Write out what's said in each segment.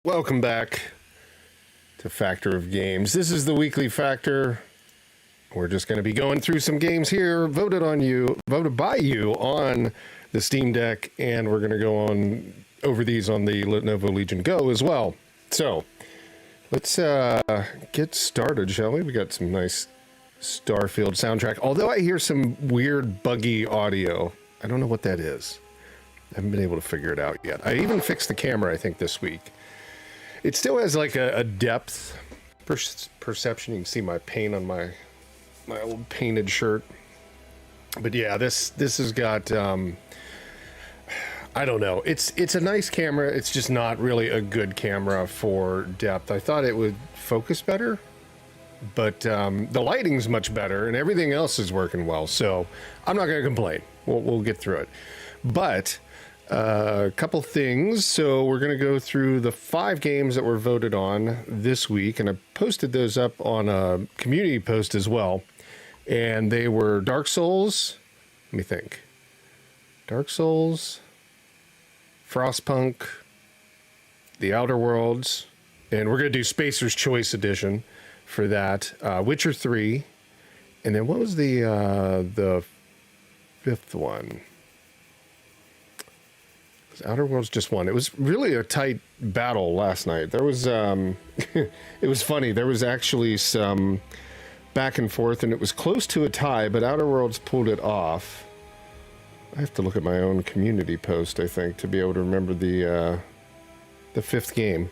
Welcome back to Factor of Games. This is the weekly Factor. We're just going to be going through some games here, voted by you on the Steam Deck, and we're going to go on over these on the Lenovo Legion Go as well. So let's get started, shall we? We got some nice Starfield soundtrack, although I hear some weird buggy audio. I don't know what that is. I haven't been able to figure it out yet. I even fixed the camera, I think, this week. It still has like a depth perception. You can see my paint on my old painted shirt. But yeah, this has got I don't know. It's a nice camera. It's just not really a good camera for depth. I thought it would focus better, but the lighting's much better and everything else is working well. So I'm not going to complain. We'll get through it. But a couple things. So we're going to go through the 5 games that were voted on this week, and I posted those up on a community post as well. And they were Dark Souls. Let me think. Dark Souls, Frostpunk, The Outer Worlds, and we're going to do Spacer's Choice Edition for that. Witcher 3, and then what was the 5th one? Outer Worlds just won. It was really a tight battle last night. There was, it was funny. There was actually some back and forth, and it was close to a tie, but Outer Worlds pulled it off. I have to look at my own community post, I think, to be able to remember the 5th game.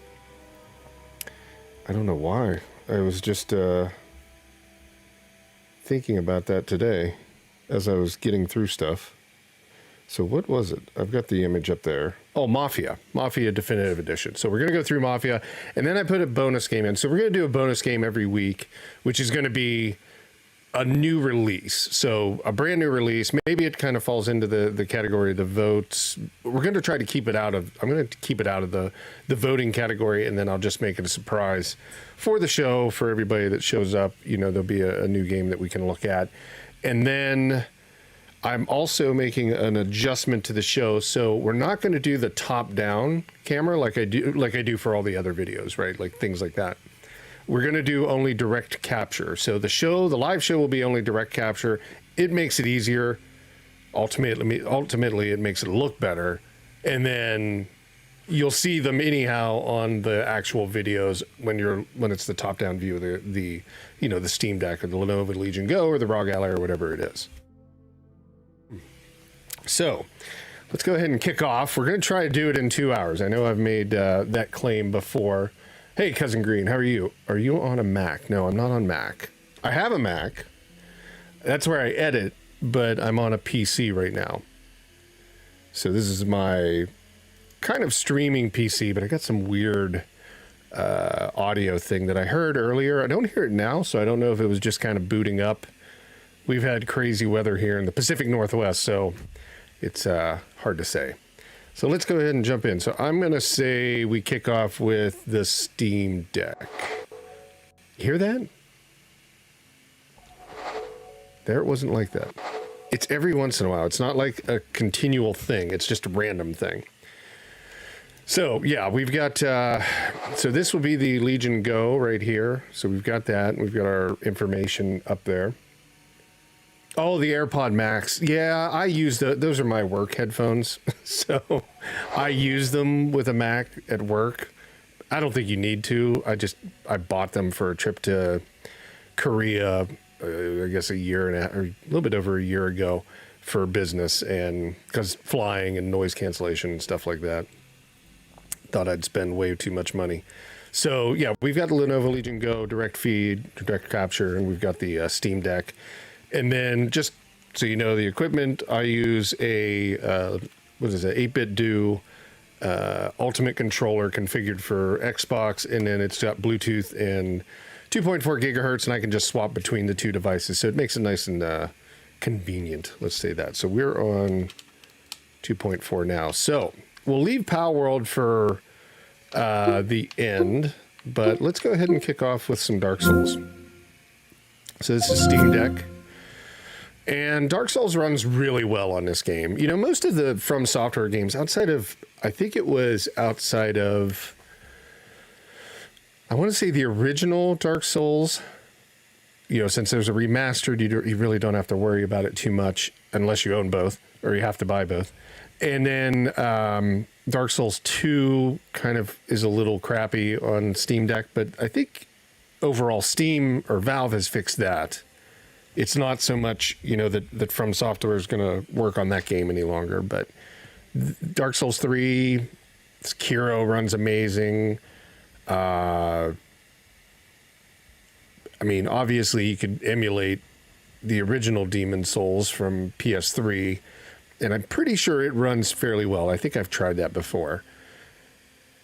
I don't know why. I was just thinking about that today as I was getting through stuff. So what was it? I've got the image up there. Oh, Mafia Definitive Edition. So we're going to go through Mafia, and then I put a bonus game in. So we're going to do a bonus game every week, which is going to be a new release. So a brand new release. Maybe it kind of falls into the category of the votes. We're going to try to keep it out of, I'm going to keep it out of the voting category, and then I'll just make it a surprise for the show, for everybody that shows up. You know, there'll be a new game that we can look at. And then I'm also making an adjustment to the show, so we're not going to do the top-down camera like I do for all the other videos, right? Like things like that. We're going to do only direct capture. So the live show will be only direct capture. It makes it easier. Ultimately, it makes it look better, and then you'll see them anyhow on the actual videos when it's the top-down view of the Steam Deck or the Lenovo Legion Go or the ROG Ally or whatever it is. So let's go ahead and kick off. We're going to try to do it in 2 hours. I know I've made that claim before. Hey, Cousin Green, how are you? Are you on a Mac? No, I'm not on Mac. I have a Mac. That's where I edit, but I'm on a PC right now. So this is my kind of streaming PC, but I got some weird audio thing that I heard earlier. I don't hear it now, so I don't know if it was just kind of booting up. We've had crazy weather here in the Pacific Northwest, so it's hard to say. So let's go ahead and jump in. So I'm going to say we kick off with the Steam Deck. You hear that? There, it wasn't like that. It's every once in a while. It's not like a continual thing. It's just a random thing. So yeah, we've got, so this will be the Legion Go right here. So we've got that. We've got our information up there. Oh, the AirPod Max. Yeah, I use those are my work headphones. So I use them with a Mac at work. I don't think you need to. I bought them for a trip to Korea, I guess a little bit over a year ago for business, and because flying and noise cancellation and stuff like that. Thought I'd spend way too much money. So yeah, we've got the Lenovo Legion Go direct feed, direct capture, and we've got the Steam Deck. And then just so you know the equipment, I use a 8-bit do Ultimate controller configured for Xbox, and then it's got Bluetooth and 2.4 gigahertz, and I can just swap between the two devices. So it makes it nice and convenient, let's say that. So we're on 2.4 now. So we'll leave Palworld for the end, but let's go ahead and kick off with some Dark Souls. So this is Steam Deck. And Dark Souls runs really well on this game. You know, most of the From Software games, outside of I want to say the original Dark Souls, you know, since there's a remastered, you really don't have to worry about it too much unless you own both or you have to buy both. And then Dark Souls 2 kind of is a little crappy on Steam Deck, but I think overall Steam or Valve has fixed that. It's not so much, you know, that From Software is going to work on that game any longer, but Dark Souls 3, Kiro runs amazing. I mean, obviously you could emulate the original Demon Souls from PS3, and I'm pretty sure it runs fairly well. I think I've tried that before.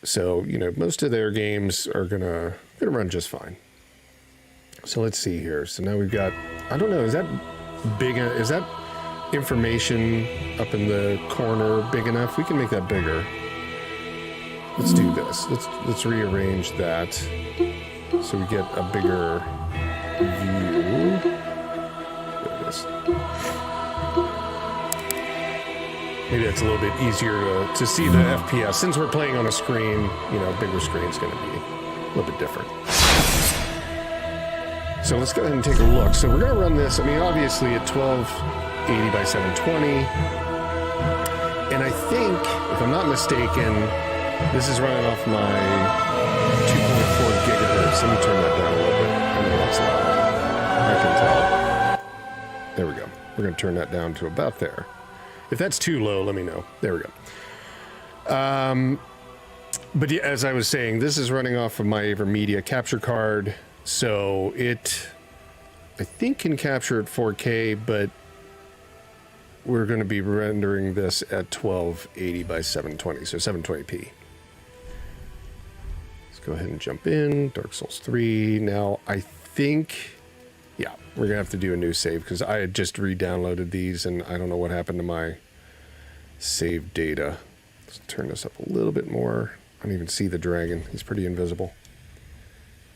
So, you know, most of their games are gonna run just fine. So let's see here. So now we've got, I don't know, is that big? Is that information up in the corner big enough? We can make that bigger. Let's do this. Let's rearrange that so we get a bigger view. There it is. Maybe that's a little bit easier to see the FPS. Since we're playing on a screen, you know, a bigger screen is going to be a little bit different. So let's go ahead and take a look. So we're going to run this, I mean, obviously at 1280 by 720. And I think, if I'm not mistaken, this is running off my 2.4 gigahertz. Let me turn that down a little bit. I know that's loud. I can tell. There we go. We're going to turn that down to about there. If that's too low, let me know. There we go. But yeah, as I was saying, this is running off of my AverMedia capture card. So it, I think, can capture at 4K, but we're going to be rendering this at 1280 by 720, so 720p. Let's go ahead and jump in. Dark Souls 3. Now, I think, yeah, we're going to have to do a new save because I had just re-downloaded these and I don't know what happened to my save data. Let's turn this up a little bit more. I don't even see the dragon. He's pretty invisible.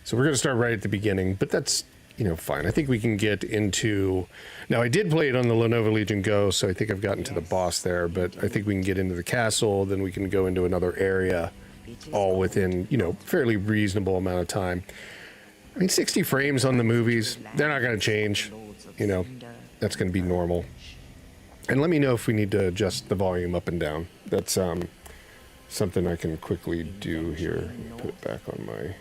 So we're going to start right at the beginning, but that's, you know, fine. I think we can get into... Now, I did play it on the Lenovo Legion Go, so I think I've gotten to the boss there, but I think we can get into the castle, then we can go into another area, all within, you know, fairly reasonable amount of time. I mean, 60 frames on the movies, they're not going to change. You know, that's going to be normal. And let me know if we need to adjust the volume up and down. That's something I can quickly do here. Put it back on my...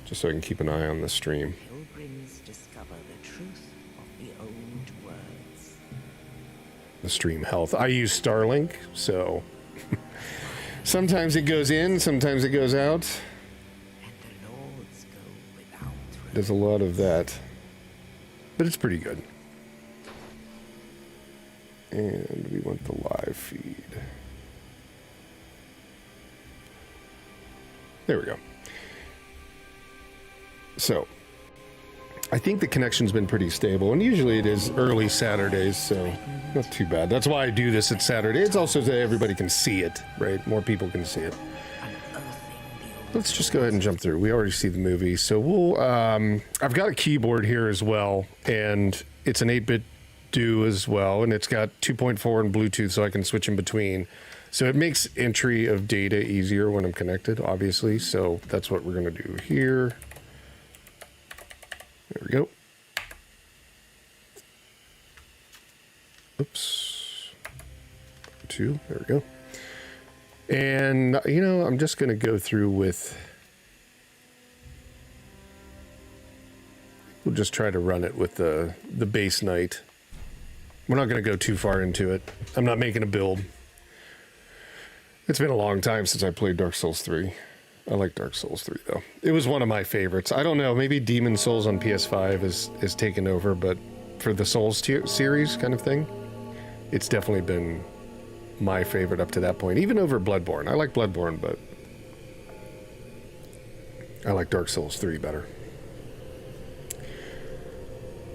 just so I can keep an eye on the stream. Pilgrims discover the truth of the old words. The stream health. I use Starlink, so sometimes it goes in, sometimes it goes out. And the lords go without reward. There's a lot of that, but it's pretty good. And we want the live feed. There we go. So, I think the connection's been pretty stable, and usually it is early Saturdays, so not too bad. That's why I do this at Saturday. It's also so everybody can see it, right? More people can see it. Let's just go ahead and jump through. We already see the movie, so we'll... I've got a keyboard here as well, and it's an 8-bit do as well, and it's got 2.4 and Bluetooth, so I can switch in between. So it makes entry of data easier when I'm connected, obviously, so that's what we're going to do here. There we go. Oops. 2. There we go. And, you know, I'm just going to go through with... We'll just try to run it with the base night. We're not going to go too far into it. I'm not making a build. It's been a long time since I played Dark Souls 3. I like Dark Souls 3, though. It was one of my favorites. I don't know, maybe Demon Souls on PS5 is taken over, but for the Souls series kind of thing, it's definitely been my favorite up to that point, even over Bloodborne. I like Bloodborne, but I like Dark Souls 3 better.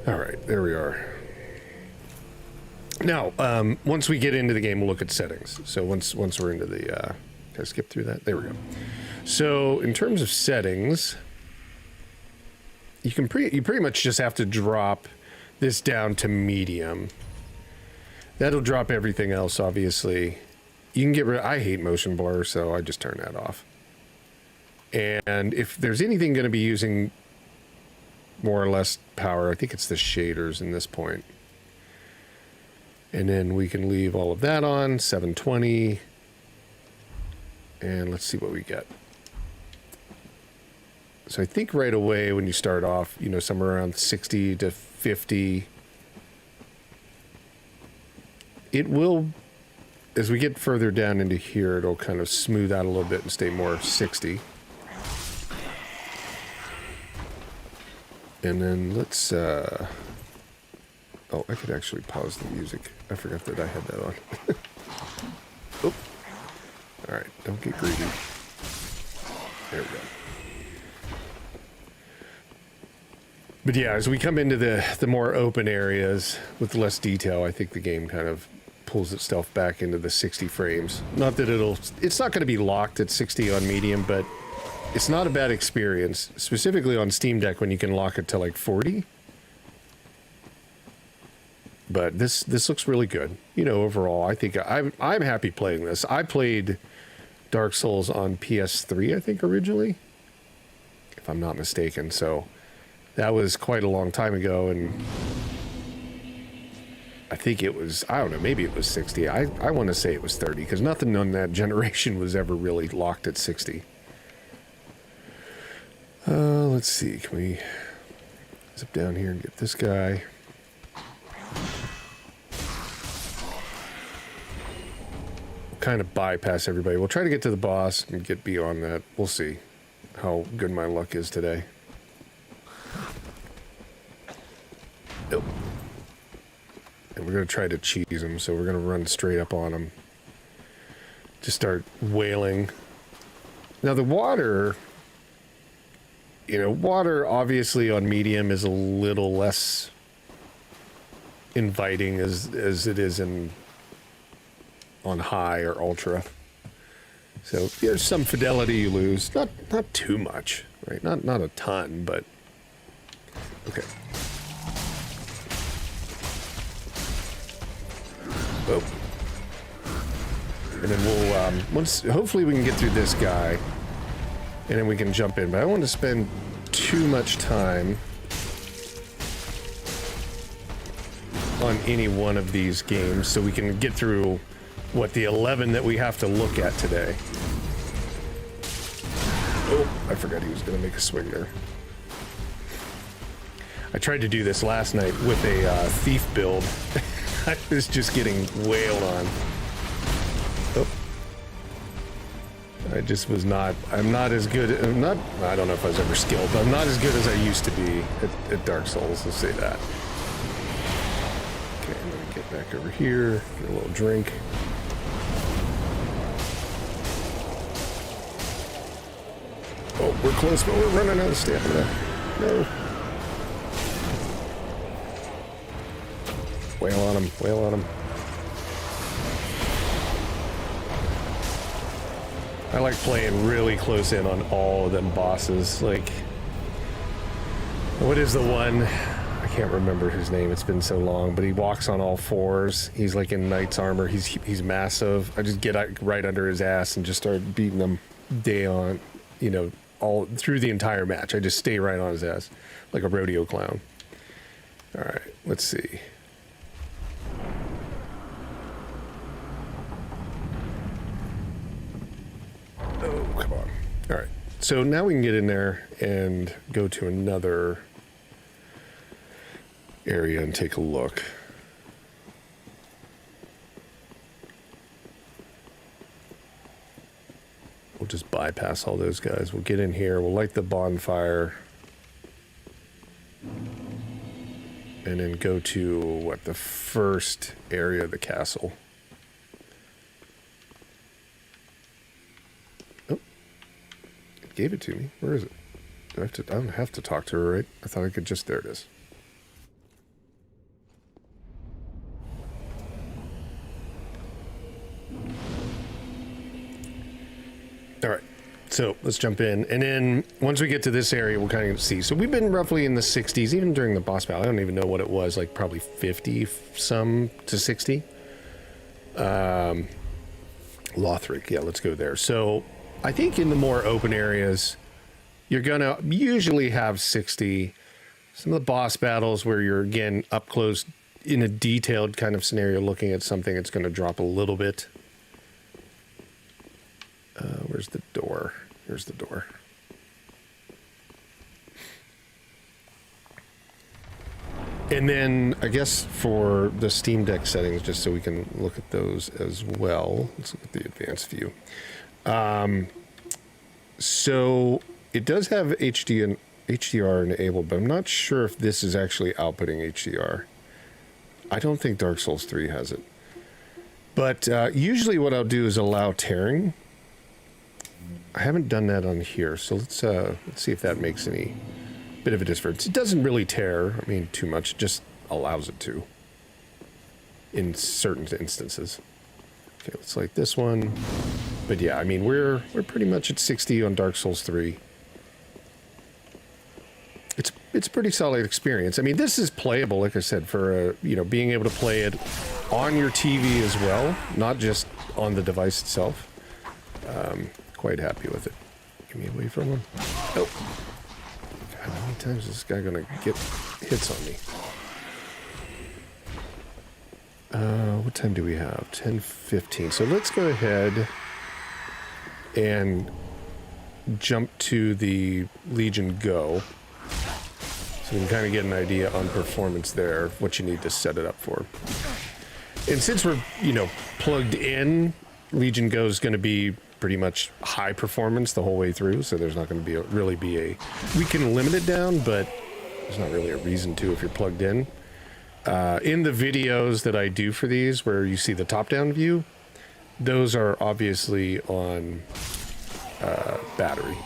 All right, there we are. Now, once we get into the game, we'll look at settings. So once we're into the... can I skip through that? There we go. So in terms of settings, you pretty much just have to drop this down to medium. That'll drop everything else, obviously. You can get rid... I hate motion blur, so I just turn that off. And if there's anything going to be using more or less power, I think it's the shaders in this point. And then we can leave all of that on, 720. And let's see what we get. So I think right away when you start off, you know, somewhere around 60 to 50, it will, as we get further down into here, it'll kind of smooth out a little bit and stay more 60. And then let's, oh, I could actually pause the music. I forgot that I had that on. Oh. All right, don't get greedy. There we go. But yeah, as we come into the more open areas with less detail, I think the game kind of pulls itself back into the 60 frames. Not that it's not going to be locked at 60 on medium, but it's not a bad experience, specifically on Steam Deck when you can lock it to like 40. But this looks really good. You know, overall, I think I'm happy playing this. I played Dark Souls on PS3, I think, originally, if I'm not mistaken. So that was quite a long time ago, and I think it was, I don't know, maybe it was 60. I want to say it was 30, because nothing on that generation was ever really locked at 60. Let's see, can we zip down here and get this guy? We'll kind of bypass everybody. We'll try to get to the boss and get beyond that. We'll see how good my luck is today. Nope. And we're going to try to cheese him, so we're going to run straight up on him. Just start wailing. Now the water, you know, water obviously on medium is a little less inviting as it is on high or ultra. So there's some fidelity you lose. Not too much, right? Not a ton, but okay. Oh. And then we'll hopefully we can get through this guy, and then we can jump in. But I don't want to spend too much time on any one of these games, so we can get through what the 11 that we have to look at today. Oh, I forgot he was going to make a swing there. I tried to do this last night with a thief build. I was just getting wailed on. Oh. I just was not, I'm not as good, I don't know if I was ever skilled, but I'm not as good as I used to be at Dark Souls, let's say that. Okay, I'm gonna get back over here, get a little drink. Oh, we're close, but we're running out of stamina. No. Wail on him, wail on him. I like playing really close in on all of them bosses. Like, what is the one? I can't remember his name. It's been so long, but he walks on all fours. He's like in knight's armor. He's massive. I just get right under his ass and just start beating him day on, you know, all through the entire match. I just stay right on his ass like a rodeo clown. All right, let's see. Oh, come on. All right. So now we can get in there and go to another area and take a look. We'll just bypass all those guys. We'll get in here. We'll light the bonfire. And then go to, what, the first area of the castle. Gave it to me. Where is it? I don't have to talk to her, right? I thought I could just, there it is. All right, so let's jump in. And then once we get to this area, we'll kind of see. So we've been roughly in the 60s, even during the boss battle. I don't even know what it was, like probably 50 some to 60. Lothric, yeah, let's go there. So I think in the more open areas, you're going to usually have 60. Some of the boss battles where you're, again, up close in a detailed kind of scenario looking at something, it's going to drop a little bit. Where's the door? Here's the door. And then, I guess, for the Steam Deck settings, just so we can look at those as well. Let's look at the advanced view. So, it does have HDR enabled, but I'm not sure if this is actually outputting HDR. I don't think Dark Souls 3 has it. But usually what I'll do is allow tearing. I haven't done that on here, so let's see if that makes any bit of a difference. It doesn't really tear, I mean, too much. It just allows it to in certain instances. Okay, let's like this one. But yeah, I mean, we're pretty much at 60 on Dark Souls 3. It's a pretty solid experience. I mean, this is playable, like I said, for being able to play it on your TV as well, not just on the device itself. Quite happy with it. Give me away from him. Oh. God, how many times is this guy gonna get hits on me? What time do we have? 10:15. So let's go ahead and jump to the Legion Go. So we can kind of get an idea on performance there, what you need to set it up for. And since we're, plugged in, Legion Go is going to be pretty much high performance the whole way through, so there's not going to be we can limit it down, but there's not really a reason to if you're plugged in. In the videos that I do for these, where you see the top-down view, those are obviously on battery.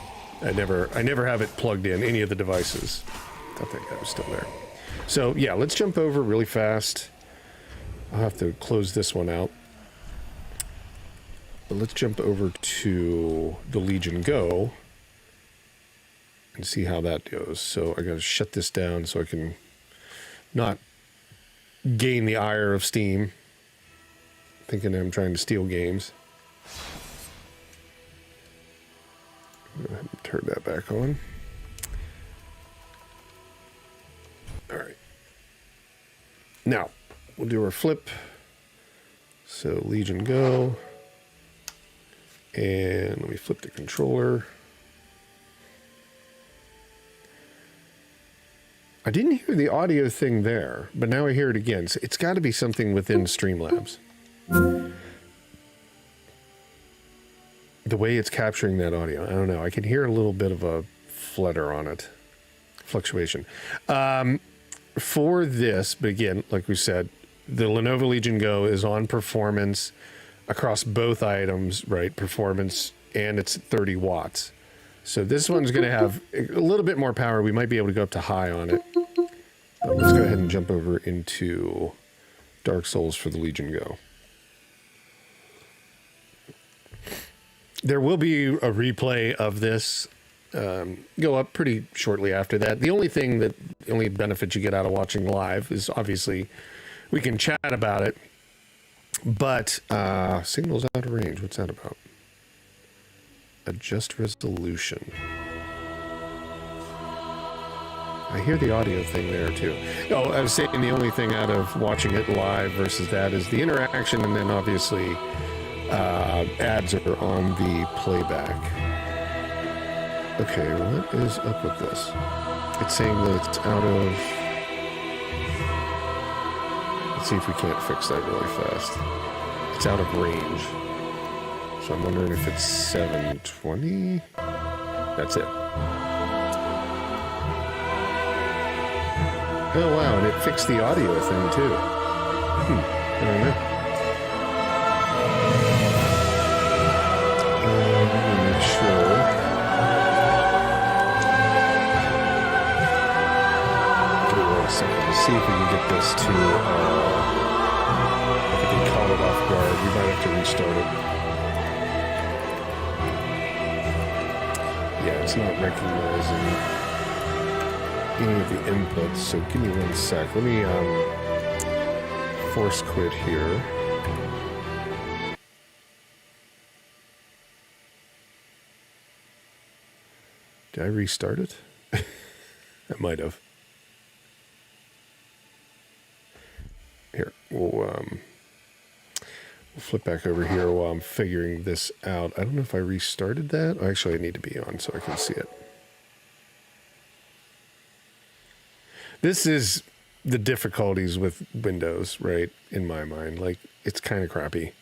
I never have it plugged in any of the devices. I thought that guy was still there. So yeah, let's jump over really fast. I'll have to close this one out. But let's jump over to the Legion Go and see how that goes. So I gotta shut this down so I can not gain the ire of Steam, thinking I'm trying to steal games. Go ahead and turn that back on. All right. Now, we'll do our flip. So Legion Go. And let me flip the controller. I didn't hear the audio thing there, but now I hear it again. So it's got to be something within Streamlabs. The way it's capturing that audio, I don't know. I can hear a little bit of a flutter on it. Fluctuation. For this, but again, like we said, the Lenovo Legion Go is on performance across both items, right? Performance, and it's 30 watts. So this one's going to have a little bit more power. We might be able to go up to high on it. But let's go ahead and jump over into Dark Souls for the Legion Go. There will be a replay of this go up pretty shortly after that. The only benefit you get out of watching live is obviously we can chat about it. But signal's out of range. What's that about? Adjust resolution. I hear the audio thing there too. Oh, I was saying the only thing out of watching it live versus that is the interaction, and then obviously ads are on the playback. Okay, what is up with this? It's saying that it's out of... Let's see if we can't fix that really fast. It's out of range. So I'm wondering if it's 720. That's it. Oh wow, and it fixed the audio thing too. I don't know. Let me make sure. Give me 1 second to see if we can get this to, if we can call it off guard. We might have to restart it. Yeah, it's not recognizing any of the inputs, so give me 1 sec. Let me force quit here. Did I restart it? I might have. Here, we'll flip back over here while I'm figuring this out. I don't know if I restarted that. Actually, I need to be on so I can see it. This is the difficulties with Windows, right? In my mind, like, it's kind of crappy,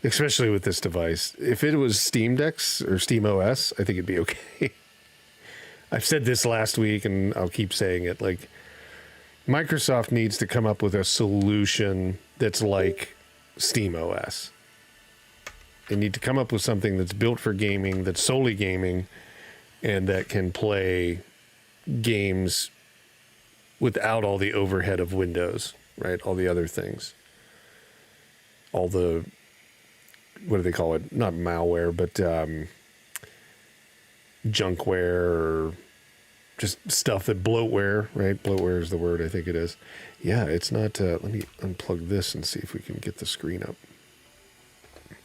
especially with this device. If it was Steam Decks or Steam OS, I think it'd be okay. I've said this last week and I'll keep saying it. Like, Microsoft needs to come up with a solution that's like Steam OS. They need to come up with something that's built for gaming, that's solely gaming, and that can play games without all the overhead of Windows, right? All the other things. All the, what do they call it? Not malware, but junkware, or just stuff that bloatware, right? Bloatware is the word, I think it is. Yeah, it's not, let me unplug this and see if we can get the screen up.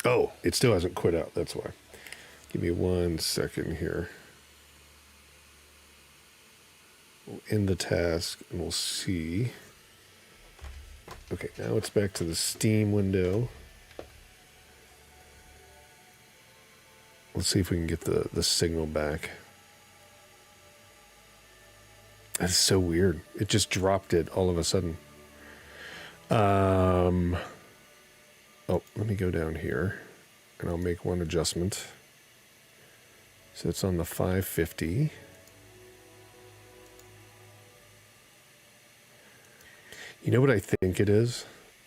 Oh, it still hasn't quit out, that's why. Give me 1 second here. We'll end the task and we'll see. Okay, now it's back to the Steam window. Let's see if we can get the signal back. That's so weird. It just dropped it all of a sudden. Oh, let me go down here and I'll make one adjustment. So it's on the 550. You know what I think it is?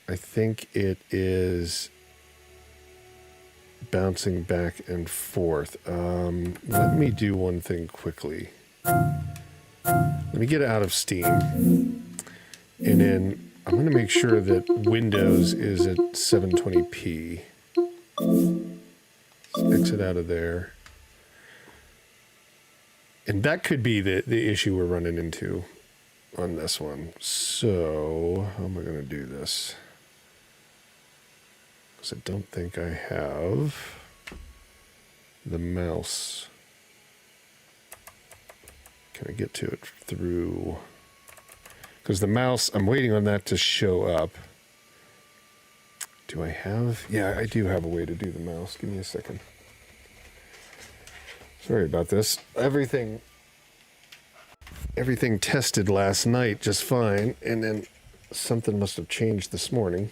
I think it is bouncing back and forth. Let me do one thing quickly. Let me get out of Steam. And then I'm going to make sure that Windows is at 720p. Let's exit out of there. And that could be the issue we're running into on this one. So, how am I going to do this? Because I don't think I have the mouse. Can I get to it through? Because the mouse, I'm waiting on that to show up. Do I have? Yeah, I do have a way to do the mouse. Give me a second. Sorry about this. Everything tested last night just fine, and then something must have changed this morning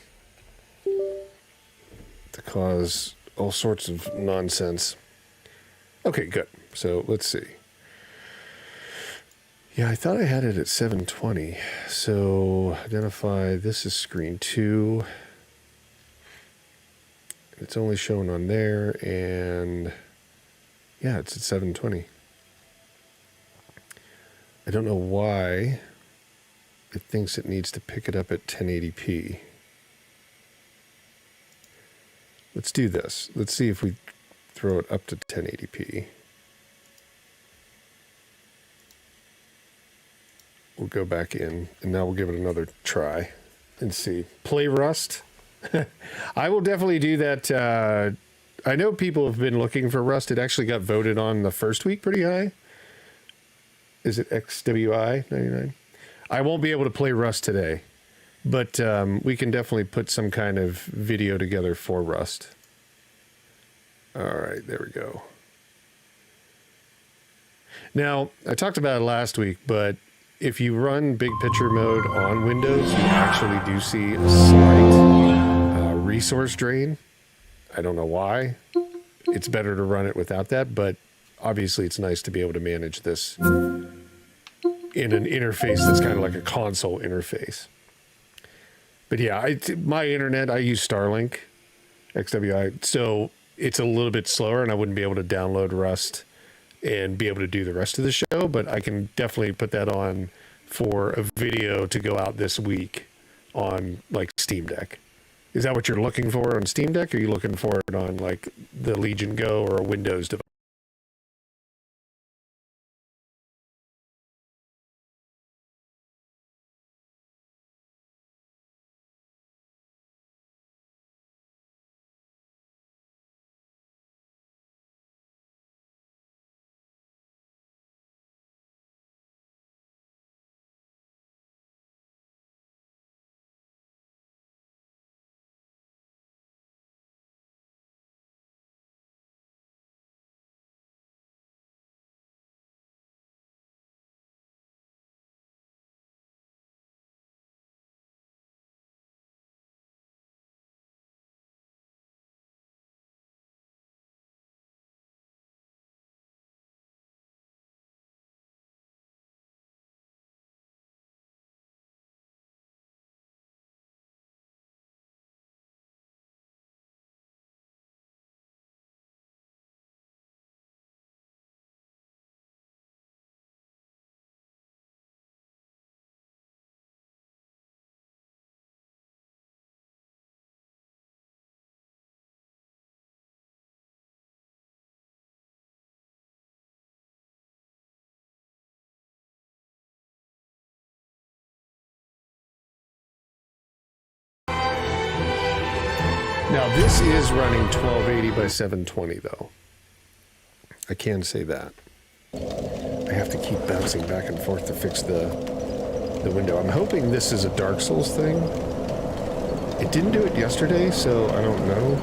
to cause all sorts of nonsense. Okay, good. So let's see. Yeah, I thought I had it at 720. So identify, this is screen 2. It's only shown on there, and yeah, it's at 720. I don't know why it thinks it needs to pick it up at 1080p. Let's do this. Let's see if we throw it up to 1080p. We'll go back in, and now we'll give it another try and see. Play Rust. I will definitely do that. I know people have been looking for Rust. It actually got voted on the first week pretty high. Is it XWI 99? I won't be able to play Rust today, but we can definitely put some kind of video together for Rust. All right, there we go. Now, I talked about it last week, but if you run big picture mode on Windows, you actually do see a slight resource drain. I don't know why. It's better to run it without that, but obviously it's nice to be able to manage this in an interface that's kind of like a console interface. But yeah, my internet, I use Starlink, XWI, so it's a little bit slower and I wouldn't be able to download Rust and be able to do the rest of the show, but I can definitely put that on for a video to go out this week on like Steam Deck. Is that what you're looking for on Steam Deck? Or are you looking for it on like the Legion Go or a Windows device? Now, this is running 1280 by 720, though. I can say that. I have to keep bouncing back and forth to fix the window. I'm hoping this is a Dark Souls thing. It didn't do it yesterday, so I don't know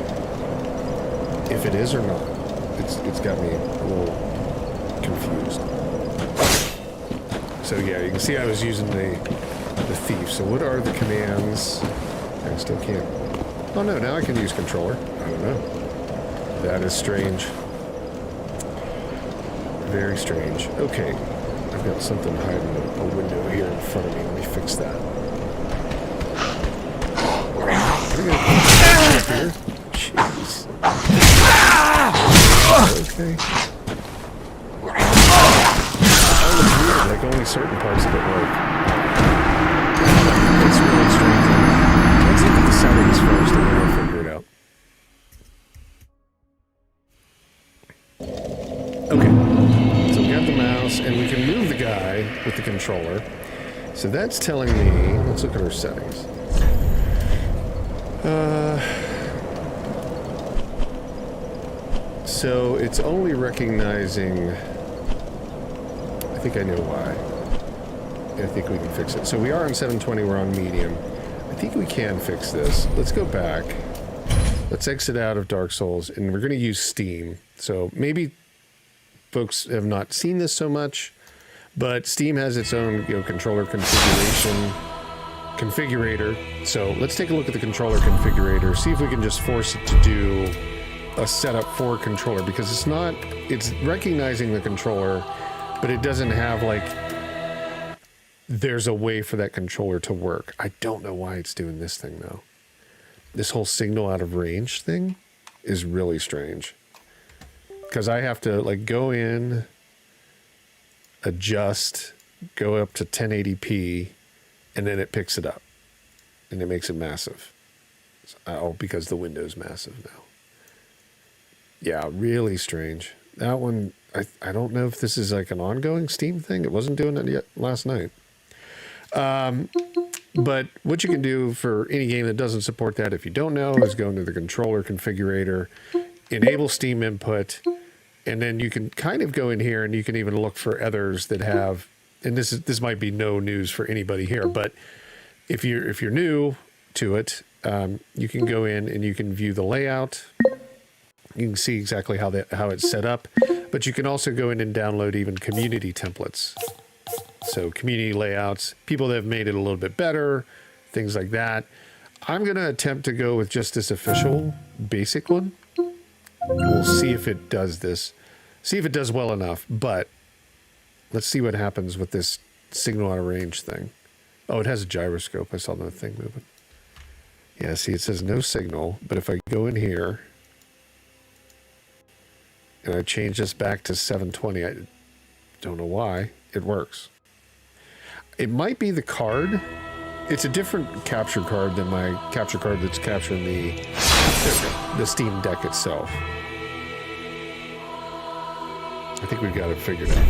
if it is or not. It's got me a little confused. So yeah, you can see I was using the thief. So what are the commands? I still can't. Oh no, now I can use controller. I don't know. That is strange. Very strange. Okay, I've got something hiding a window here in front of me. Let me fix that. Here. Jeez. Okay. That was weird. Like only certain parts of it work. It's really strange. Let's look at the settings first and then we'll figure it out. Okay. So we got the mouse and we can move the guy with the controller. So that's telling me, let's look at our settings. So it's only recognizing, I think I know why. I think we can fix it. So we are on 720, we're on medium. I think we can fix this. Let's go back. Let's exit out of Dark Souls, and we're going to use Steam. So maybe folks have not seen this so much, but Steam has its own, controller configurator. So let's take a look at the controller configurator, see if we can just force it to do a setup for controller, because it's recognizing the controller, but it doesn't have there's a way for that controller to work. I don't know why it's doing this thing though. This whole signal out of range thing is really strange, because I have to go in, adjust, go up to 1080p, and then it picks it up and it makes it massive. Because the window's massive now. Yeah, really strange. That one, I don't know if this is an ongoing Steam thing. It wasn't doing it yet last night. But what you can do for any game that doesn't support that, if you don't know, is go into the controller configurator, enable Steam input, and then you can kind of go in here and you can even look for others that have, and this might be no news for anybody here, but if you're new to it, you can go in and you can view the layout. You can see exactly how it's set up, but you can also go in and download even community templates. So community layouts, people that have made it a little bit better, things like that. I'm going to attempt to go with just this official basic one. We'll see if it does this, see if it does well enough, but let's see what happens with this signal out of range thing. Oh, it has a gyroscope. I saw the thing moving. Yeah, see, it says no signal, but if I go in here and I change this back to 720, I don't know why, it works. It might be the card. It's a different capture card than my capture card that's capturing the Steam Deck itself. I think we've got it figured out.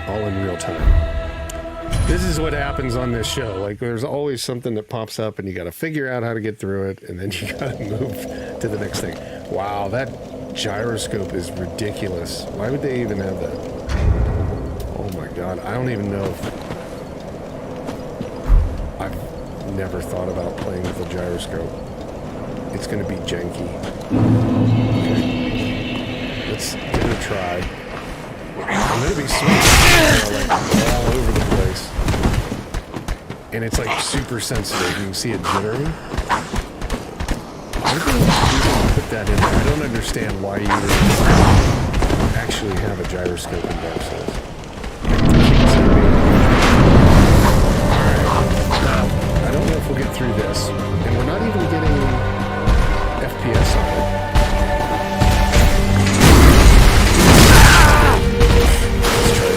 All in real time. This is what happens on this show. There's always something that pops up and you got to figure out how to get through it, and then you got to move to the next thing. Wow, that gyroscope is ridiculous. Why would they even have that? Oh my God, I don't even know if... I've never thought about playing with a gyroscope. It's going to be janky. Okay. Let's give it a try. I'm going to be swinging all over the place. And it's super sensitive. You can see it jittering. Maybe you can put that in there. I don't understand why you would actually have a gyroscope in Dark Souls. I don't know if we'll get through this. And we're not even getting FPS on it. Let's try it.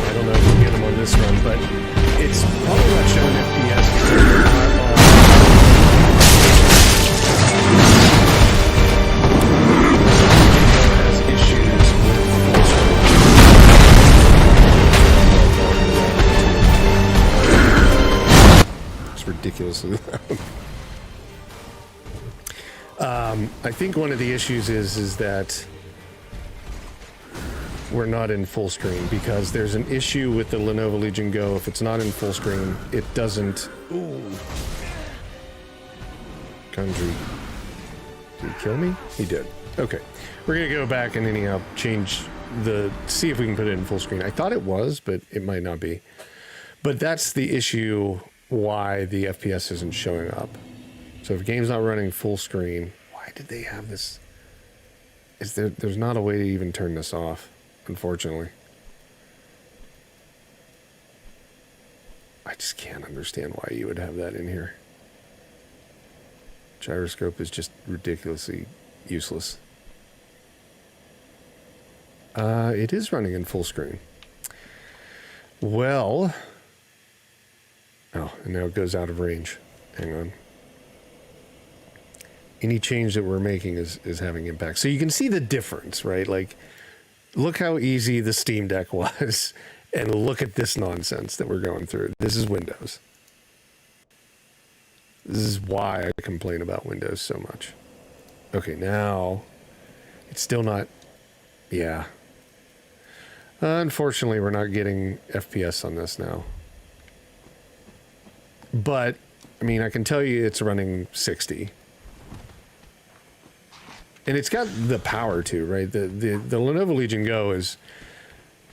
I don't know if we'll get them on this run, but it's probably ridiculously loud. I think one of the issues is that we're not in full screen because there's an issue with the Lenovo Legion Go. If it's not in full screen, it doesn't. Ooh. Country. Did he kill me? He did. Okay. We're going to go back and anyhow see if we can put it in full screen. I thought it was, but it might not be. But that's the issue why the FPS isn't showing up. So if the game's not running full screen, why did they have this? There's not a way to even turn this off, unfortunately. I just can't understand why you would have that in here. Gyroscope is just ridiculously useless. It is running in full screen. Well, oh, and now it goes out of range. Hang on. Any change that we're making is having impact. So you can see the difference, right? Like, look how easy the Steam Deck was, and look at this nonsense that we're going through. This is Windows. This is why I complain about Windows so much. Okay, now it's still not. Yeah. Unfortunately, we're not getting FPS on this now. But, I mean, I can tell you it's running 60. And it's got the power too, right? The Lenovo Legion Go is,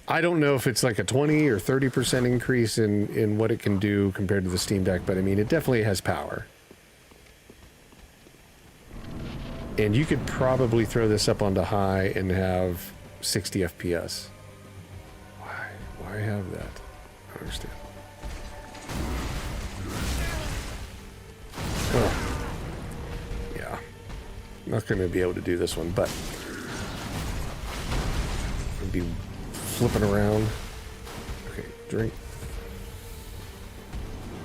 I don't know if it's like a 20 or 30% increase in what it can do compared to the Steam Deck, but I mean, it definitely has power. And you could probably throw this up onto high and have 60 FPS. Why have that? I don't understand. Oh. Yeah. Not going to be able to do this one, but I'll be flipping around. Okay, drink.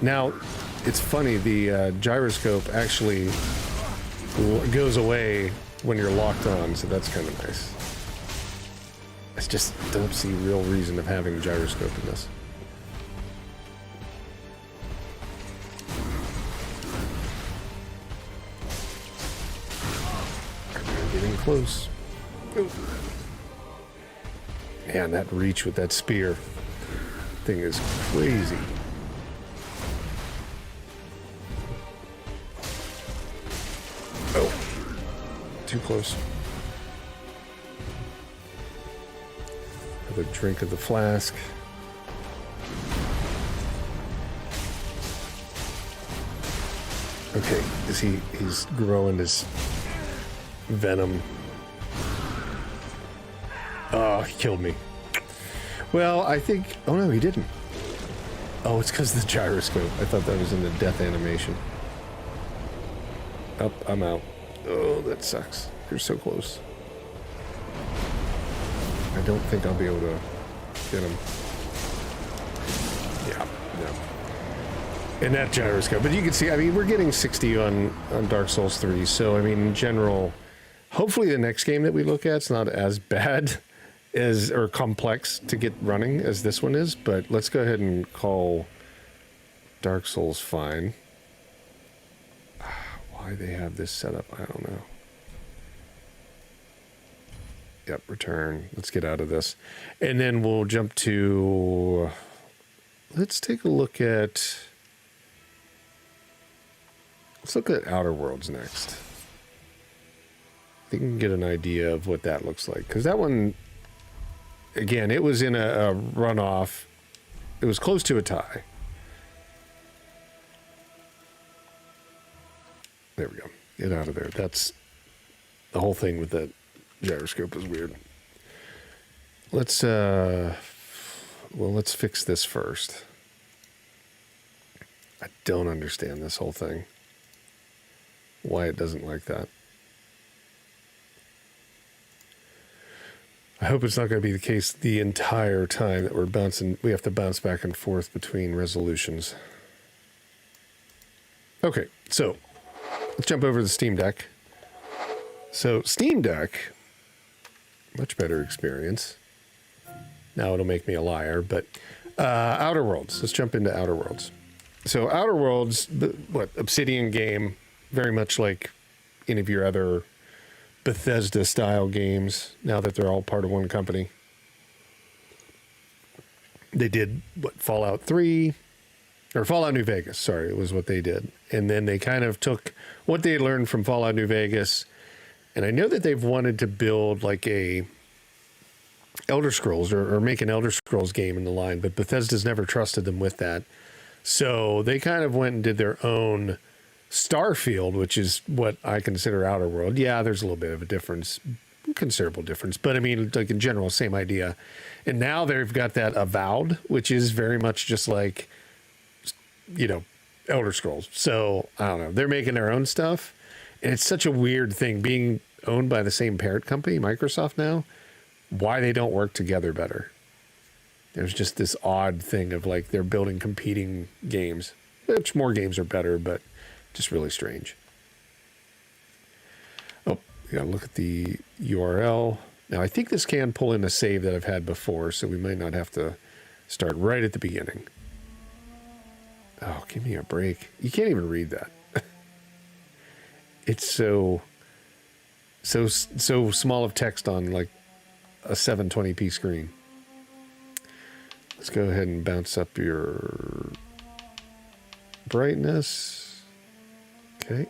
Now, it's funny, the gyroscope actually goes away when you're locked on, so that's kind of nice. I just don't see real reason of having a gyroscope in this. Getting close. Ooh. Man, that reach with that spear thing is crazy. Oh, too close. Another drink of the flask. Okay, he's growing his venom. Oh, he killed me. Well, I think... Oh, no, he didn't. Oh, it's because of the gyroscope. I thought that was in the death animation. Up, I'm out. Oh, that sucks. You're so close. I don't think I'll be able to get him. Yeah, no. And that gyroscope. But you can see, I mean, we're getting 60 on Dark Souls 3. So, I mean, in general, hopefully the next game that we look at is not as bad or complex to get running as this one is. But let's go ahead and call Dark Souls fine. Why they have this set up, I don't know. Yep, return. Let's get out of this. And then we'll jump to... Let's take a look at... Let's look at Outer Worlds next. I think we can get an idea of what that looks like. Because that one, again, it was in a runoff. It was close to a tie. There we go. Get out of there. That's the whole thing with that gyroscope is weird. Let's let's fix this first. I don't understand this whole thing. Why it doesn't like that. I hope it's not going to be the case the entire time that we have to bounce back and forth between resolutions. Okay, so let's jump over to the Steam Deck. So Steam Deck, much better experience. Now it'll make me a liar, but Outer Worlds. Let's jump into Outer Worlds. So Outer Worlds, what, Obsidian game, very much like any of your other Bethesda style games, now that they're all part of one company. They did what, Fallout 3 or Fallout New Vegas, sorry, it was what they did. And then they kind of took what they had learned from Fallout New Vegas, and I know that they've wanted to build like a Elder Scrolls or make an Elder Scrolls game in the line, but Bethesda's never trusted them with that. So they kind of went and did their own Starfield, which is what I consider Outer World. Yeah, there's a little bit of a difference, considerable difference, but I mean, like in general, same idea. And now they've got that Avowed, which is very much just like, you know, Elder Scrolls. So I don't know, they're making their own stuff, and it's such a weird thing being owned by the same parent company, Microsoft now, why they don't work together better. There's just this odd thing of like they're building competing games, which more games are better, but just really strange. Oh, you gotta look at the URL. Now I think this can pull in a save that I've had before, so we might not have to start right at the beginning. Oh, give me a break. You can't even read that. It's so small of text on like a 720p screen. Let's go ahead and bounce up your brightness. Okay.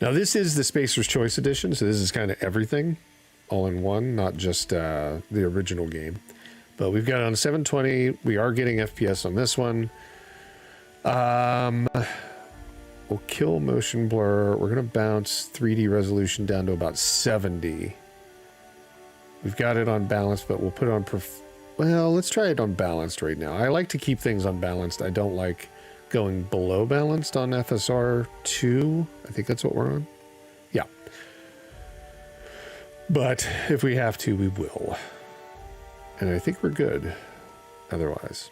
Now this is the Spacer's Choice Edition, so this is kind of everything all in one, not just the original game. But we've got it on 720. We are getting FPS on this one. We'll kill motion blur. We're going to bounce 3D resolution down to about 70. We've got it on balance, but we'll put it on... Well, let's try it on balanced right now. I like to keep things unbalanced. I don't like going below balanced on FSR 2. I think that's what we're on. Yeah. But if we have to, we will. And I think we're good otherwise.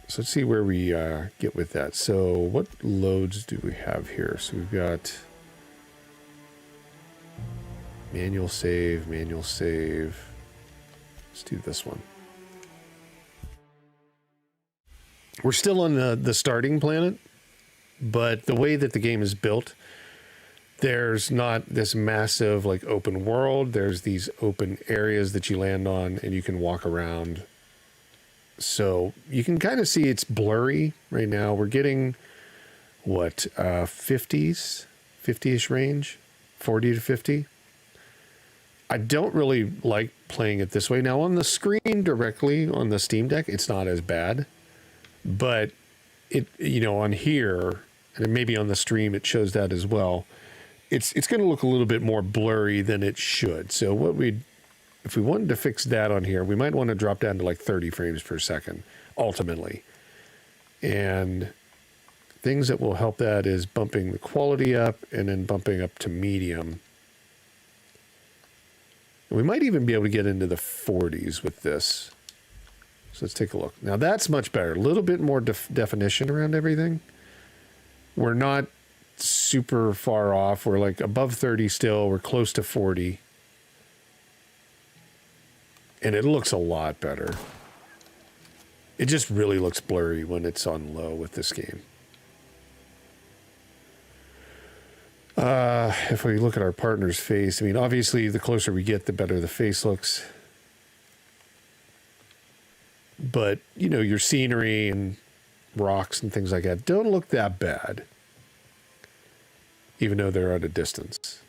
So let's see where we get with that. So what loads do we have here? So we've got manual save, manual save. Let's do this one. We're still on the starting planet, but the way that the game is built, there's not this massive like open world. There's these open areas that you land on and you can walk around. So you can kind of see it's blurry right now. We're getting what, 50-ish range, 40 to 50. I don't really like playing it this way. Now on the screen directly on the Steam Deck, it's not as bad, but it, you know, on here and maybe on the stream, it shows that as well. It's going to look a little bit more blurry than it should. So what if we wanted to fix that on here, we might want to drop down to like 30 frames per second, ultimately. And things that will help that is bumping the quality up and then bumping up to medium. And we might even be able to get into the 40s with this. So let's take a look. Now that's much better. A little bit more definition around everything. We're not super far off. We're like above 30 still. We're close to 40. And it looks a lot better. It just really looks blurry when it's on low with this game. If we look at our partner's face, I mean, obviously the closer we get, the better the face looks. But, you know, your scenery and rocks and things like that don't look that bad, even though they're at a distance.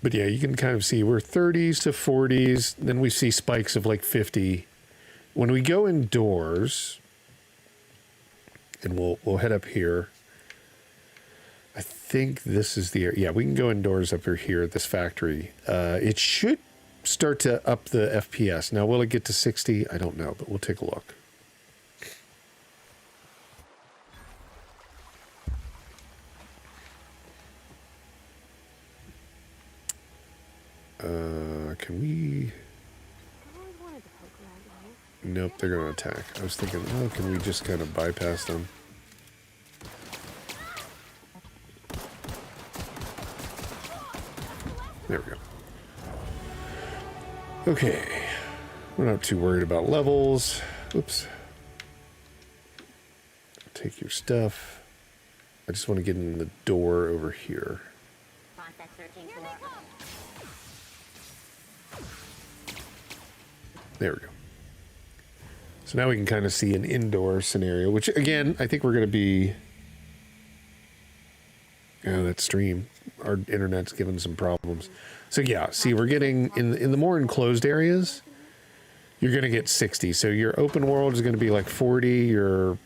But yeah, you can kind of see we're 30s to 40s. Then we see spikes of like 50. When we go indoors, and we'll head up here. I think this is the area. Yeah, we can go indoors up here at this factory. It should start to up the FPS. Now, will it get to 60? I don't know, but we'll take a look. Can we... Nope, they're going to attack. I was thinking, oh, can we just kind of bypass them? There we go. Okay. We're not too worried about levels. Oops. Take your stuff. I just want to get in the door over here. There we go. So now we can kind of see an indoor scenario, which again, I think we're going to be... Oh, that stream. Our internet's giving some problems. So yeah, see, we're getting, in the more enclosed areas, you're going to get 60. So your open world is going to be like 40. Your,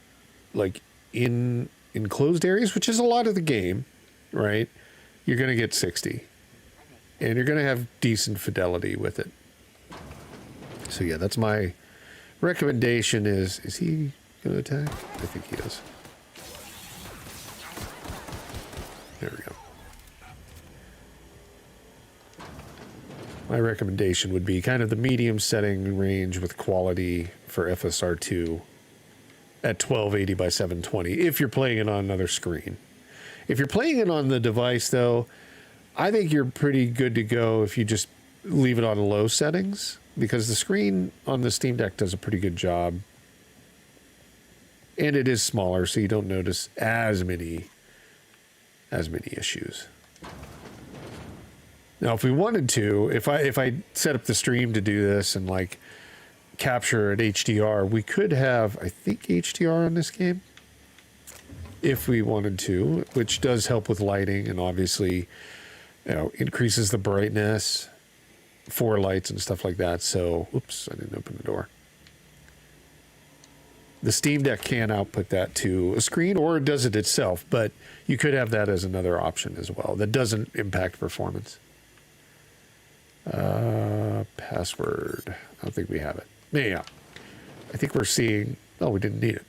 like, in enclosed areas, which is a lot of the game, right? You're going to get 60. And you're going to have decent fidelity with it. So yeah, that's my recommendation is he going to attack? I think he is. There we go. My recommendation would be kind of the medium setting range with quality for FSR2 at 1280 by 720 if you're playing it on another screen. If you're playing it on the device, though, I think you're pretty good to go if you just leave it on low settings, because the screen on the Steam Deck does a pretty good job. And it is smaller, so you don't notice as many issues. Now, if we wanted to, if I set up the stream to do this and like capture at HDR, we could have, I think, HDR on this game if we wanted to, which does help with lighting and obviously, you know, increases the brightness for lights and stuff like that. So, oops, I didn't open the door. The Steam Deck can output that to a screen, or it does it itself, but you could have that as another option as well. That doesn't impact performance. Password. I don't think we have it. Yeah. I think we're seeing... Oh, we didn't need it.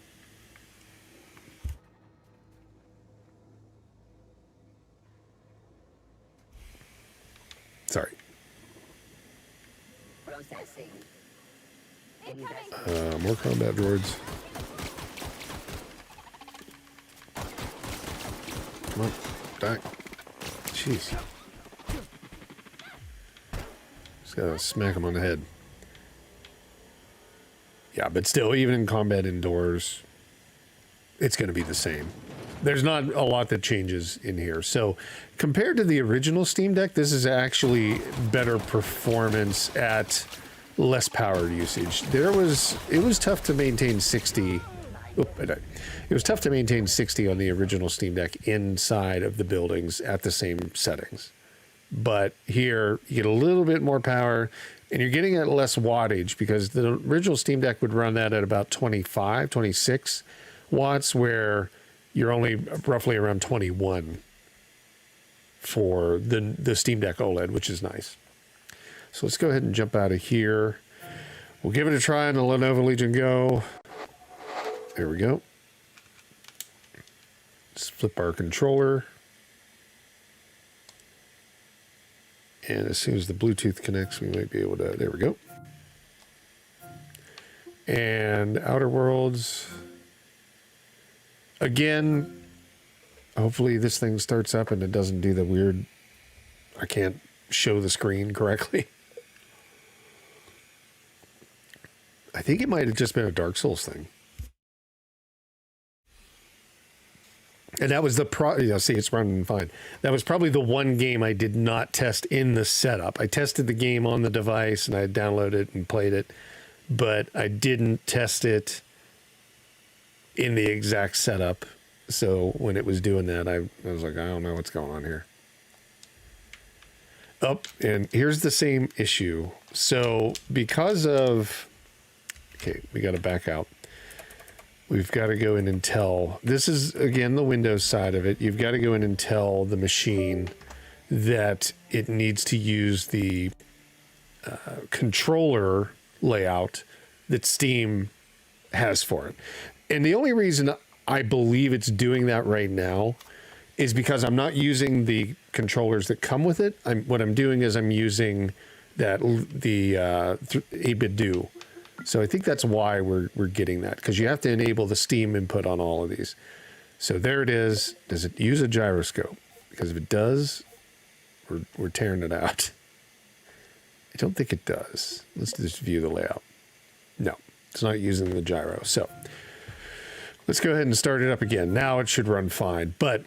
Sorry. Processing. More combat droids. Come on, back. Jeez. Just gotta smack him on the head. Yeah, but still, even in combat indoors, it's gonna be the same. There's not a lot that changes in here. So compared to the original Steam Deck, this is actually better performance at less power usage. It was tough to maintain 60. Oop, I died. It was tough to maintain 60 on the original Steam Deck inside of the buildings at the same settings. But here you get a little bit more power and you're getting at less wattage, because the original Steam Deck would run that at about 25, 26 watts, where you're only roughly around 21 for the Steam Deck OLED, which is nice. So let's go ahead and jump out of here. We'll give it a try on the Lenovo Legion Go. There we go. Let's flip our controller. And as soon as the Bluetooth connects, we might be able to... There we go. And Outer Worlds. Again, hopefully this thing starts up and it doesn't do the weird... I can't show the screen correctly. I think it might have just been a Dark Souls thing. And that was the see, it's running fine. That was probably the one game I did not test in the setup. I tested the game on the device and I downloaded it and played it, but I didn't test it in the exact setup. So when it was doing that, I was like, I don't know what's going on here. Oh, and here's the same issue. So because of... Okay, we got to back out. We've got to go in and tell... This is, again, the Windows side of it. You've got to go in and tell the machine that it needs to use the controller layout that Steam has for it. And the only reason I believe it's doing that right now is because I'm not using the controllers that come with it. What I'm doing is I'm using the 8-bit do. So I think that's why we're getting that, because you have to enable the Steam input on all of these. So there it is. Does it use a gyroscope? Because if it does, we're tearing it out. I don't think it does. Let's just view the layout. No. It's not using the gyro. So let's go ahead and start it up again. Now it should run fine. But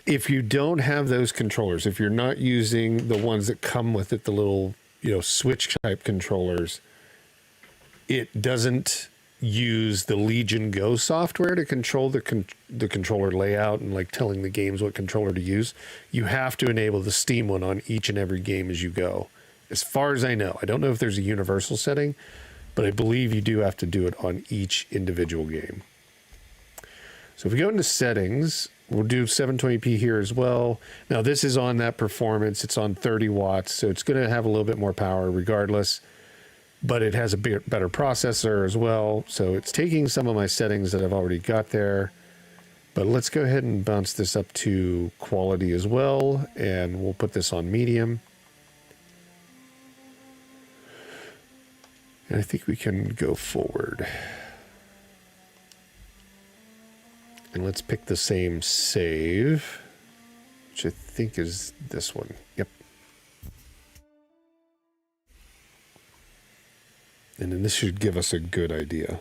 if you don't have those controllers, if you're not using the ones that come with it, the little, switch type controllers, it doesn't use the Legion Go software to control the controller layout and like telling the games what controller to use. You have to enable the Steam one on each and every game as you go. As far as I know, I don't know if there's a universal setting, but I believe you do have to do it on each individual game. So if we go into settings, we'll do 720p here as well. Now this is on that performance. It's on 30 watts, so it's going to have a little bit more power regardless, but it has a better processor as well. So it's taking some of my settings that I've already got there, but let's go ahead and bounce this up to quality as well. And we'll put this on medium. And I think we can go forward. And let's pick the same save, which I think is this one. Yep. And then this should give us a good idea.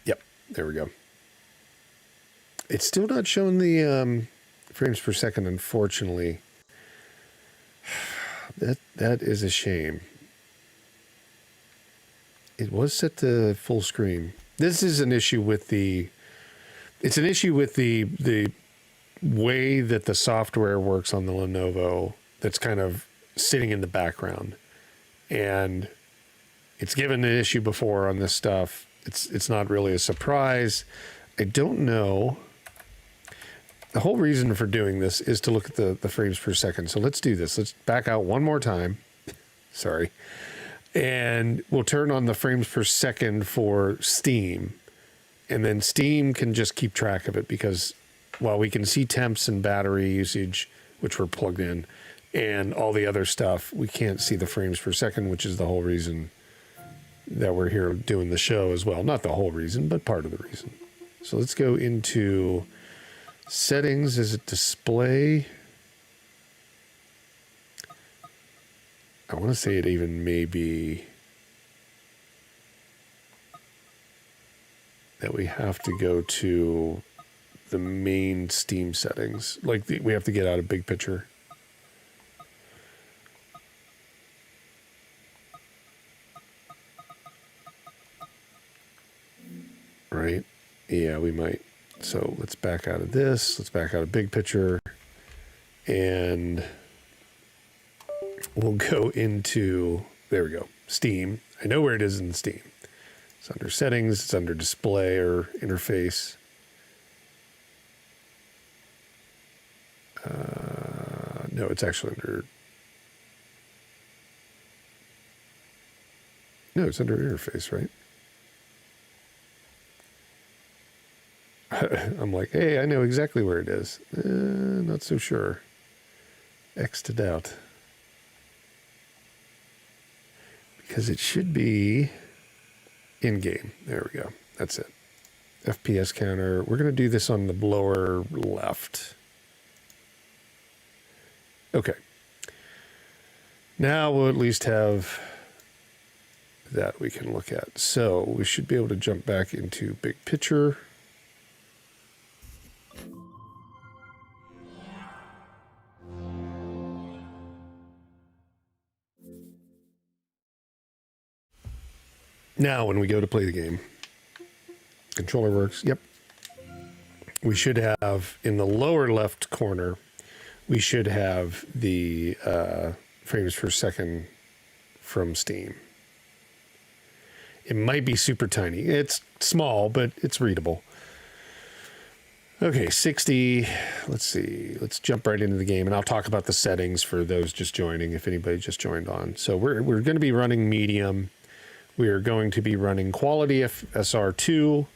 Yep, there we go. It's still not showing the frames per second, unfortunately. That is a shame. It was set to full screen. This is an issue with the way that the software works on the Lenovo that's kind of sitting in the background. And it's given an issue before on this stuff. It's not really a surprise. I don't know. The whole reason for doing this is to look at the frames per second. So let's do this. Let's back out one more time. Sorry. And we'll turn on the frames per second for Steam. And then Steam can just keep track of it, because while we can see temps and battery usage, which we're plugged in, and all the other stuff, we can't see the frames per second, which is the whole reason that we're here doing the show as well. Not the whole reason, but part of the reason. So let's go into settings. Is it display? I want to say it even may be that we have to go to the main Steam settings. Like we have to get out of big picture. Right? Yeah, we might. So let's back out of this. Let's back out of big picture. And we'll go into, there we go, Steam. I know where it is in Steam. It's under settings. It's under display or interface. No, it's actually under, no, it's under interface, right? I'm like, hey, I know exactly where it is. Not so sure. X'd out. Because it should be in-game. There we go. That's it. FPS counter. We're going to do this on the lower left. Okay. Now we'll at least have that we can look at. So we should be able to jump back into big picture. Now when we go to play the game, controller works. Yep. We should have in the lower left corner, we should have the frames per second from Steam. It might be super tiny. It's small, but it's readable. Okay, 60. Let's see. Let's jump right into the game, and I'll talk about the settings for those just joining, if anybody just joined on. So we're going to be running medium. We are going to be running quality FSR2,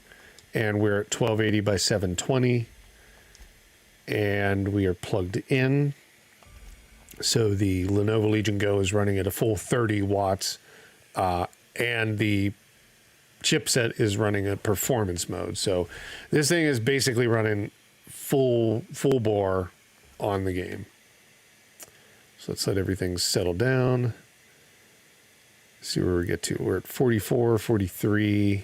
and we're at 1280 by 720. And we are plugged in. So the Lenovo Legion Go is running at a full 30 watts, and the chipset is running a performance mode. So this thing is basically running full bore on the game. So let's let everything settle down. See where we get to. We're at 44, 43.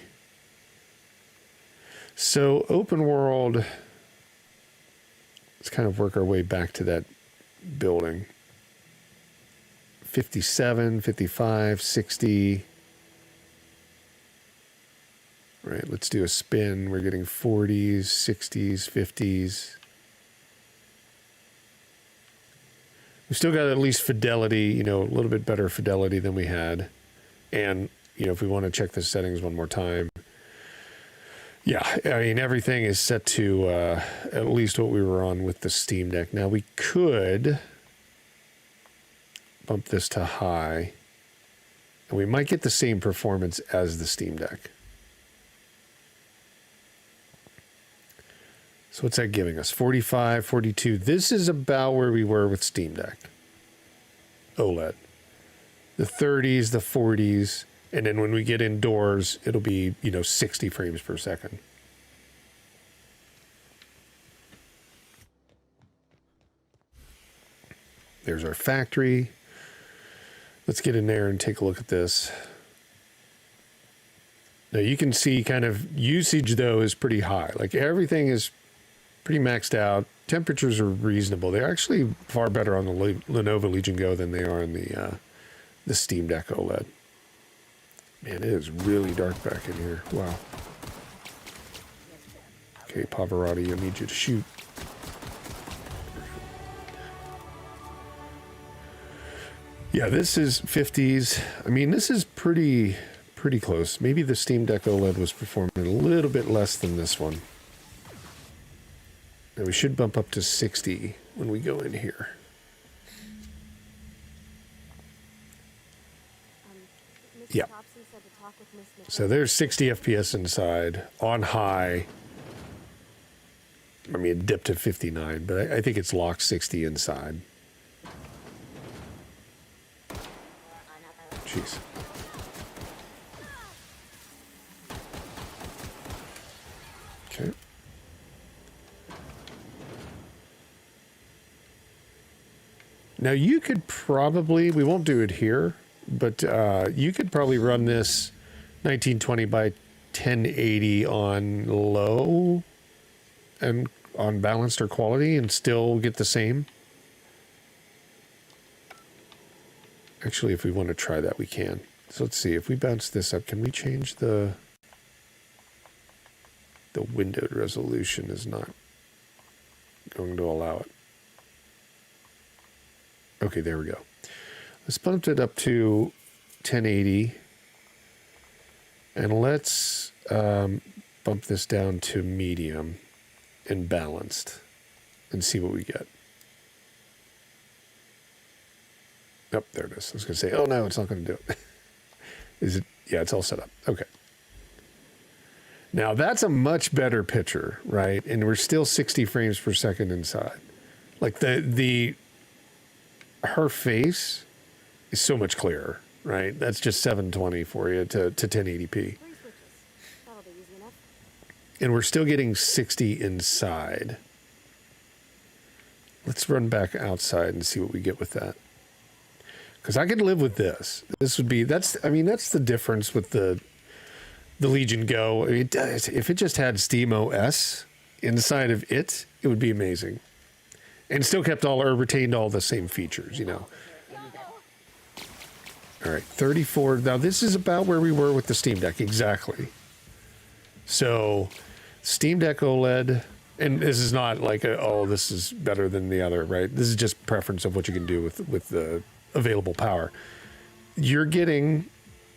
So open world, let's kind of work our way back to that building. 57, 55, 60. Right, let's do a spin. We're getting 40s, 60s, 50s. We've still got at least fidelity, you know, a little bit better fidelity than we had. And, you know, if we want to check the settings one more time. Yeah, I mean, everything is set to at least what we were on with the Steam Deck. Now, we could bump this to high, and we might get the same performance as the Steam Deck. So what's that giving us? 45, 42. This is about where we were with Steam Deck OLED. The 30s, the 40s, and then when we get indoors, it'll be, you know, 60 frames per second. There's our factory. Let's get in there and take a look at this. Now you can see kind of usage though is pretty high. Like everything is pretty maxed out. Temperatures are reasonable. They're actually far better on the Lenovo Legion Go than they are on the Steam Deck OLED. Man, it is really dark back in here. Wow. Okay, Pavarotti, I need you to shoot. Yeah, this is 50s. I mean, this is pretty close. Maybe the Steam Deck OLED was performing a little bit less than this one. Now we should bump up to 60 when we go in here. Yeah. So there's 60 FPS inside on high. I mean, it dipped to 59, but I think it's locked 60 inside. Jeez. Okay. Now you could probably, we won't do it here, but you could probably run this 1920 by 1080 on low and on balanced or quality and still get the same. Actually, if we want to try that, we can. So let's see, if we bounce this up, can we change the windowed resolution is not going to allow it. Okay, there we go. Let's bump it up to 1080. And let's bump this down to medium and balanced and see what we get. Oh, there it is. I was going to say, oh no, it's not going to do it. Is it? Yeah, it's all set up. Okay. Now that's a much better picture, right? And we're still 60 frames per second inside. Like her face is so much clearer, right? That's just 720 for you to 1080p. And we're still getting 60 inside. Let's run back outside and see what we get with that. Because I could live with this. This would be, that's the difference with the Legion Go. It does. If it just had SteamOS inside of it, it would be amazing. And still retained all the same features, you know. All right, 34. Now this is about where we were with the Steam Deck, exactly. So Steam Deck OLED, and this is not like this is better than the other, right? This is just preference of what you can do with the available power. You're getting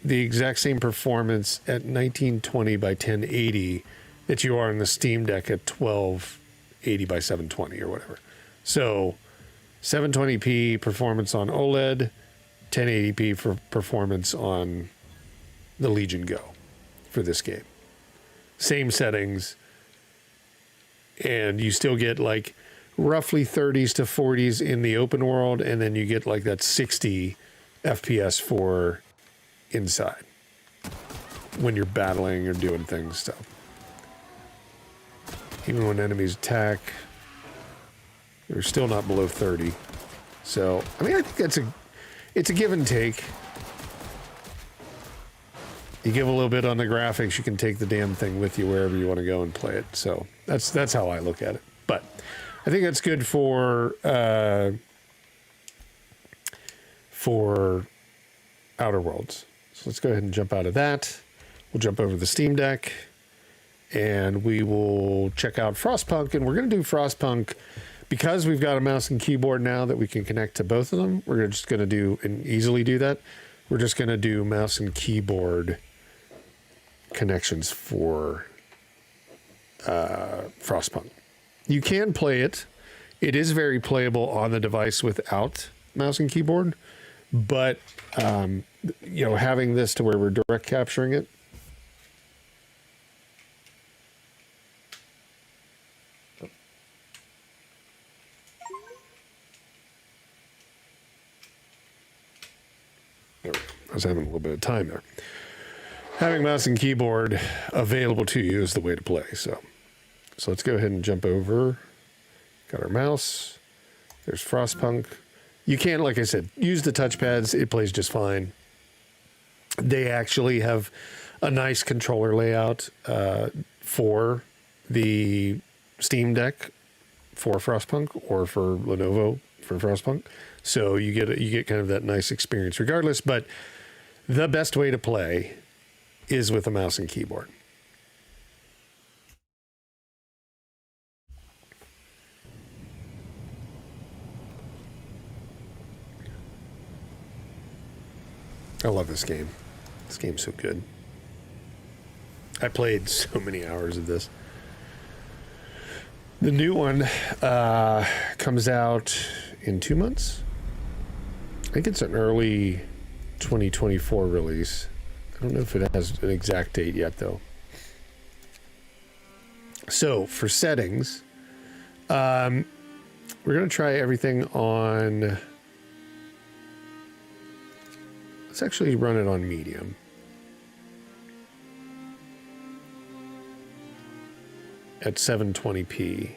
the exact same performance at 1920 by 1080 that you are in the Steam Deck at 1280 by 720 or whatever. So 720p performance on OLED, 1080p for performance on the Legion Go for this game. Same settings, and you still get like roughly 30s to 40s in the open world, and then you get like that 60 FPS for inside when you're battling or doing things. So even when enemies attack, they're still not below 30. So, I mean, I think it's a give and take. You give a little bit on the graphics, you can take the damn thing with you wherever you want to go and play it. So that's how I look at it. But I think that's good for Outer Worlds. So let's go ahead and jump out of that. We'll jump over the Steam Deck, and we will check out Frostpunk. And we're going to do Frostpunk because we've got a mouse and keyboard now that we can connect to both of them. We're just going to do and easily do that. We're just going to do mouse and keyboard connections for Frostpunk. You can play it. It is very playable on the device without mouse and keyboard, but you know, having this to where we're direct capturing it, I was having a little bit of time there. Having mouse and keyboard available to you is the way to play. So let's go ahead and jump over. Got our mouse. There's Frostpunk. You can, like I said, use the touchpads. It plays just fine. They actually have a nice controller layout for the Steam Deck for Frostpunk, or for Lenovo for Frostpunk. So you get kind of that nice experience regardless. But the best way to play is with a mouse and keyboard. I love this game. This game's so good. I played so many hours of this. The new one comes out in 2 months. I think it's an early 2024 release. I don't know if it has an exact date yet, though. So for settings, we're going to try everything on... Let's actually run it on medium. At 720p.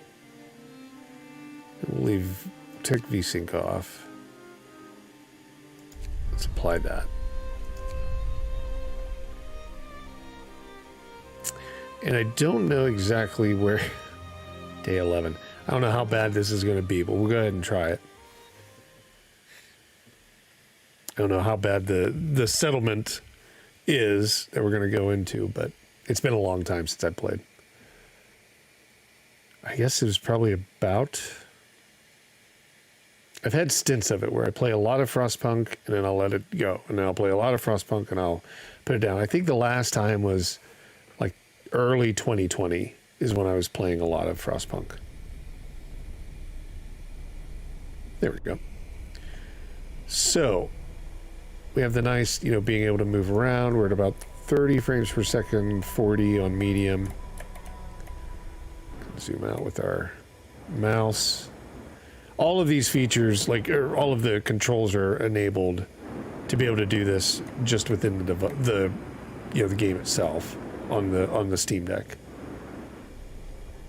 We'll take VSync off. Let's apply that. And I don't know exactly where... Day 11. I don't know how bad this is going to be, but we'll go ahead and try it. I don't know how bad the settlement is that we're going to go into, but it's been a long time since I played. I guess it was probably about... I've had stints of it where I play a lot of Frostpunk and then I'll let it go. And then I'll play a lot of Frostpunk and I'll put it down. I think the last time was like early 2020 is when I was playing a lot of Frostpunk. There we go. So we have the nice, being able to move around. We're at about 30 frames per second, 40 on medium. Zoom out with our mouse. All of these features, all of the controls are enabled to be able to do this just within the game itself on the Steam Deck.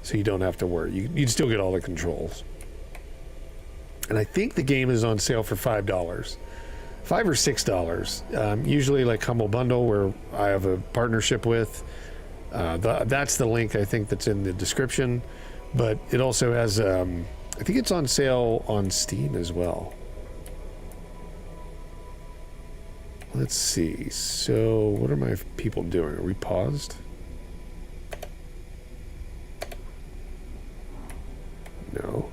So you don't have to worry. You'd still get all the controls. And I think the game is on sale for $5. $5 or $6. Usually like Humble Bundle, where I have a partnership with. That's the link, I think, that's in the description. But it also has, I think it's on sale on Steam as well. Let's see. So what are my people doing? Are we paused? No.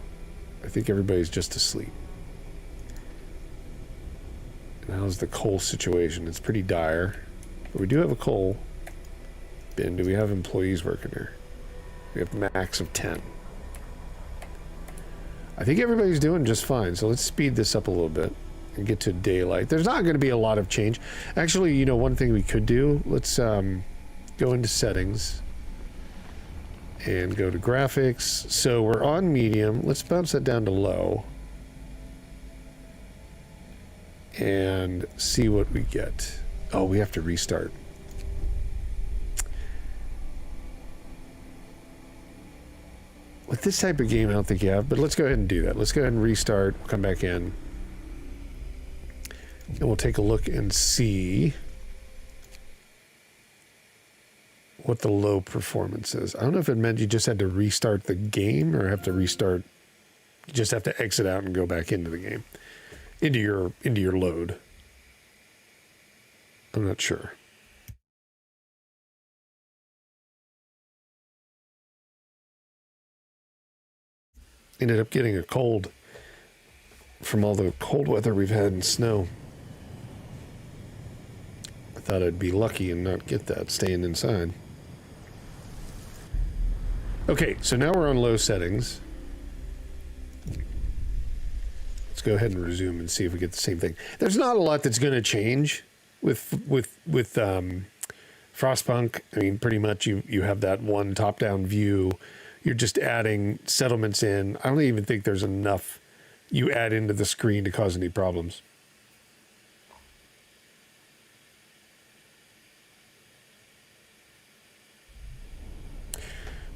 I think everybody's just asleep. And how's the coal situation? It's pretty dire. But we do have a coal bin. Do we have employees working here? We have max of 10. I think everybody's doing just fine. So let's speed this up a little bit and get to daylight. There's not going to be a lot of change. Actually, one thing we could do, let's go into settings and go to graphics. So we're on medium. Let's bounce that down to low and see what we get. Oh, we have to restart. With this type of game, I don't think you have, but let's go ahead and do that. Let's go ahead and restart, come back in. And we'll take a look and see what the low performance is. I don't know if it meant you just had to restart the game or have to restart. You just have to exit out and go back into the game, into your load. I'm not sure. Ended up getting a cold from all the cold weather we've had and snow. I thought I'd be lucky and not get that staying inside. Okay, so now we're on low settings. Let's go ahead and resume and see if we get the same thing. There's not a lot that's going to change with Frostpunk. I mean, pretty much you have that one top-down view. You're just adding settlements in. I don't even think there's enough you add into the screen to cause any problems.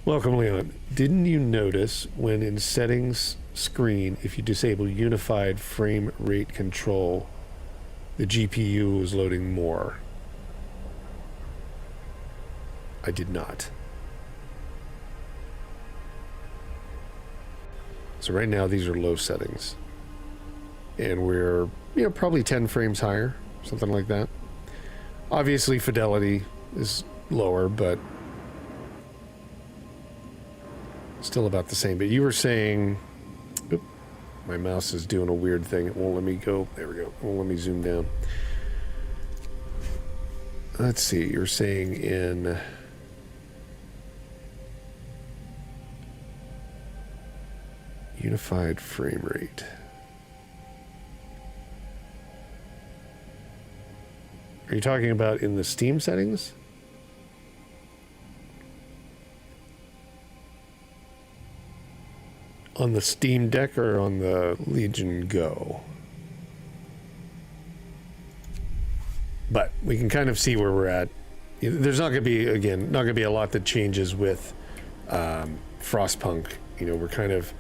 Welcome, Leon. Didn't you notice when in settings screen, if you disable unified frame rate control, the GPU was loading more? I did not. So right now these are low settings. And we're, probably 10 frames higher, something like that. Obviously fidelity is lower, but still about the same. But you were saying, oop, my mouse is doing a weird thing. It won't let me go. There we go. It won't let me zoom down. Let's see. You're saying in unified frame rate. Are you talking about in the Steam settings? On the Steam Deck or on the Legion Go? But we can kind of see where we're at. There's not going to be, again, not going to be a lot that changes with Frostpunk. We're kind of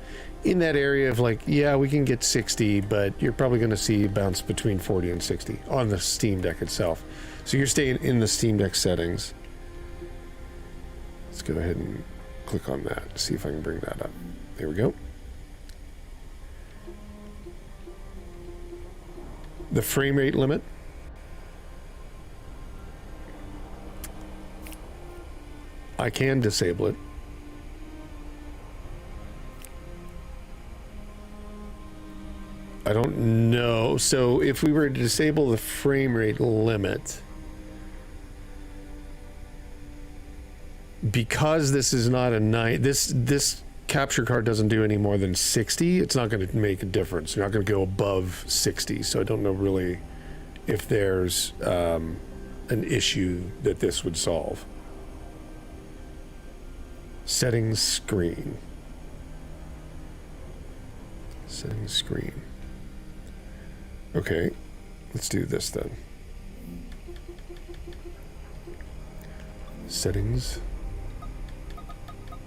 in that area of like, yeah, we can get 60, but you're probably going to see bounce between 40 and 60 on the Steam Deck itself. So you're staying in the Steam Deck settings. Let's go ahead and click on that, see if I can bring that up. There we go. The frame rate limit. I can disable it. I don't know. So if we were to disable the frame rate limit, because this is not a this capture card doesn't do any more than 60, it's not going to make a difference. You're not going to go above 60. So I don't know really if there's an issue that this would solve. Settings screen. Settings screen. Okay, let's do this then. Settings.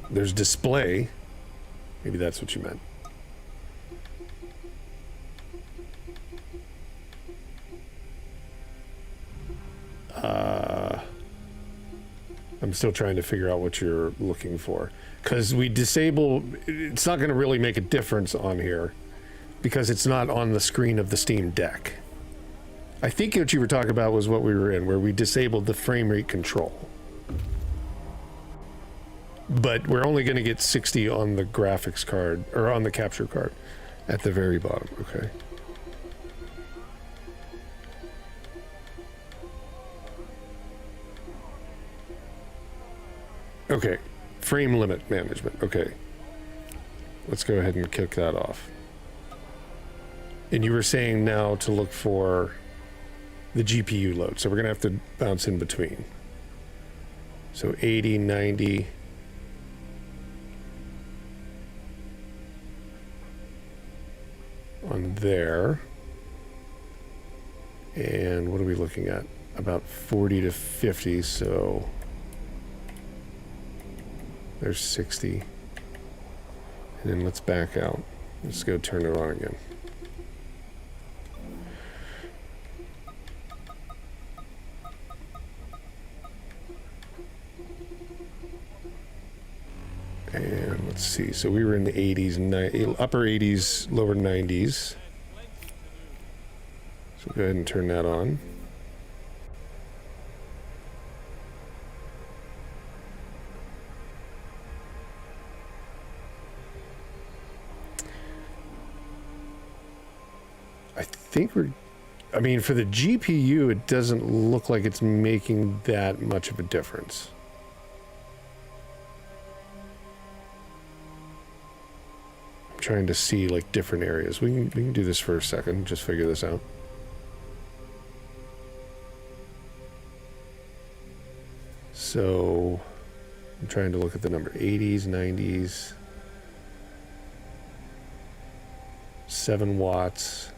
There's display. Maybe that's what you meant. I'm still trying to figure out what you're looking for. Because we disable, it's not going to really make a difference on here. Because it's not on the screen of the Steam Deck. I think what you were talking about was what we were in, where we disabled the frame rate control. But we're only going to get 60 on the graphics card, or on the capture card, at the very bottom, okay? Okay, frame limit management, okay. Let's go ahead and kick that off. And you were saying now to look for the GPU load. So we're going to have to bounce in between. So 80, 90. On there. And what are we looking at? About 40 to 50. So there's 60. And then let's back out. Let's go turn it on again. let's see. So we were in the 80s, upper 80s, lower 90s. So go ahead and turn that on. I think I mean, for the GPU, it doesn't look like it's making that much of a difference. I'm trying to see like different areas. We can do this for a second, just figure this out. So I'm trying to look at the number 80s, 90s, 7 watts.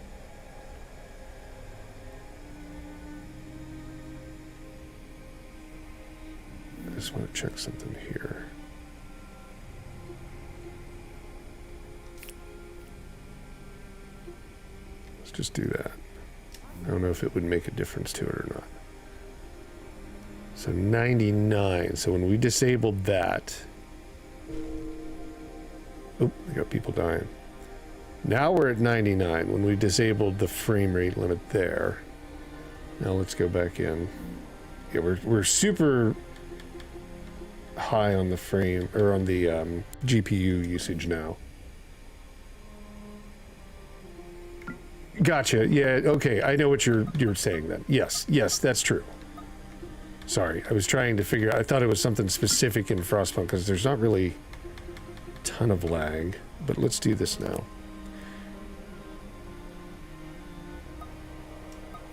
I just want to check something here. Let's just do that. I don't know if it would make a difference to it or not. So 99. So when we disabled that, oh, we got people dying. Now we're at 99 when we disabled the frame rate limit there. Now let's go back in. Yeah, we're super high on the frame or on the GPU usage now. Gotcha. Yeah. Okay. I know what you're saying then. Yes. Yes, that's true. Sorry, I was trying to figure. I thought it was something specific in Frostpunk because there's not really a ton of lag. But let's do this now.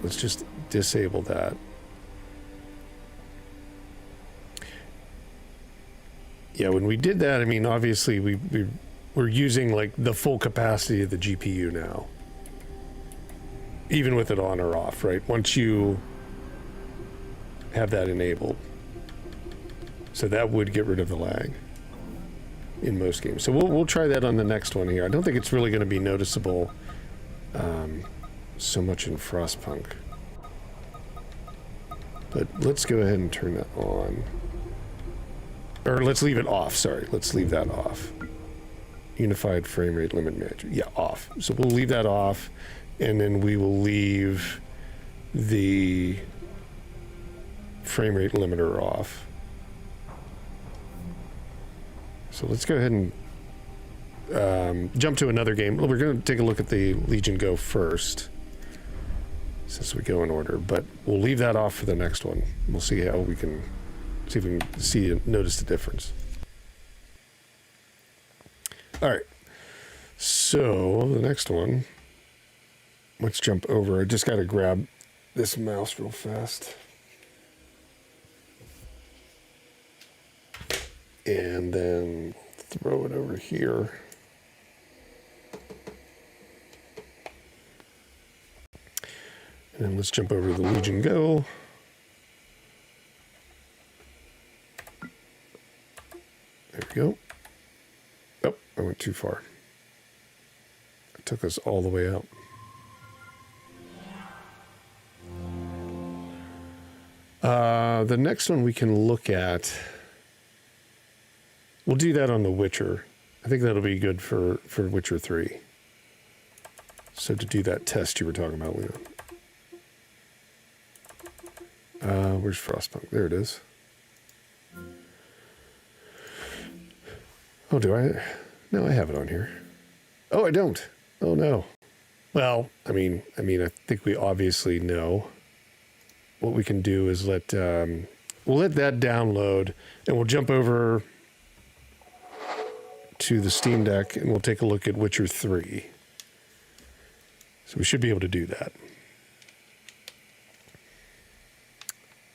Let's just disable that. Yeah, when we did that, I mean, obviously we're using like the full capacity of the GPU now. Even with it on or off, right? Once you have that enabled. So that would get rid of the lag in most games. So we'll try that on the next one here. I don't think it's really going to be noticeable so much in Frostpunk. But let's go ahead and turn that on. Or let's leave it off, sorry. Let's leave that off. Unified frame rate limit manager. Yeah, off. So we'll leave that off, and then we will leave the frame rate limiter off. So let's go ahead and jump to another game. Well, we're going to take a look at the Legion Go first, since we go in order, but we'll leave that off for the next one. We'll see how we can see if we can notice the difference. All right. So the next one, let's jump over. I just got to grab this mouse real fast. And then throw it over here. And then let's jump over to the Legion Go. There we go. Oh, I went too far. It took us all the way out. The next one we can look at, we'll do that on The Witcher. I think that'll be good for Witcher 3. So to do that test you were talking about, Leon. Where's Frostpunk? There it is. Oh, do I? No, I have it on here. Oh, I don't. Oh, no. Well, I mean, I think we obviously know. What we can do is we'll let that download, and we'll jump over to the Steam Deck, and we'll take a look at Witcher 3. So we should be able to do that.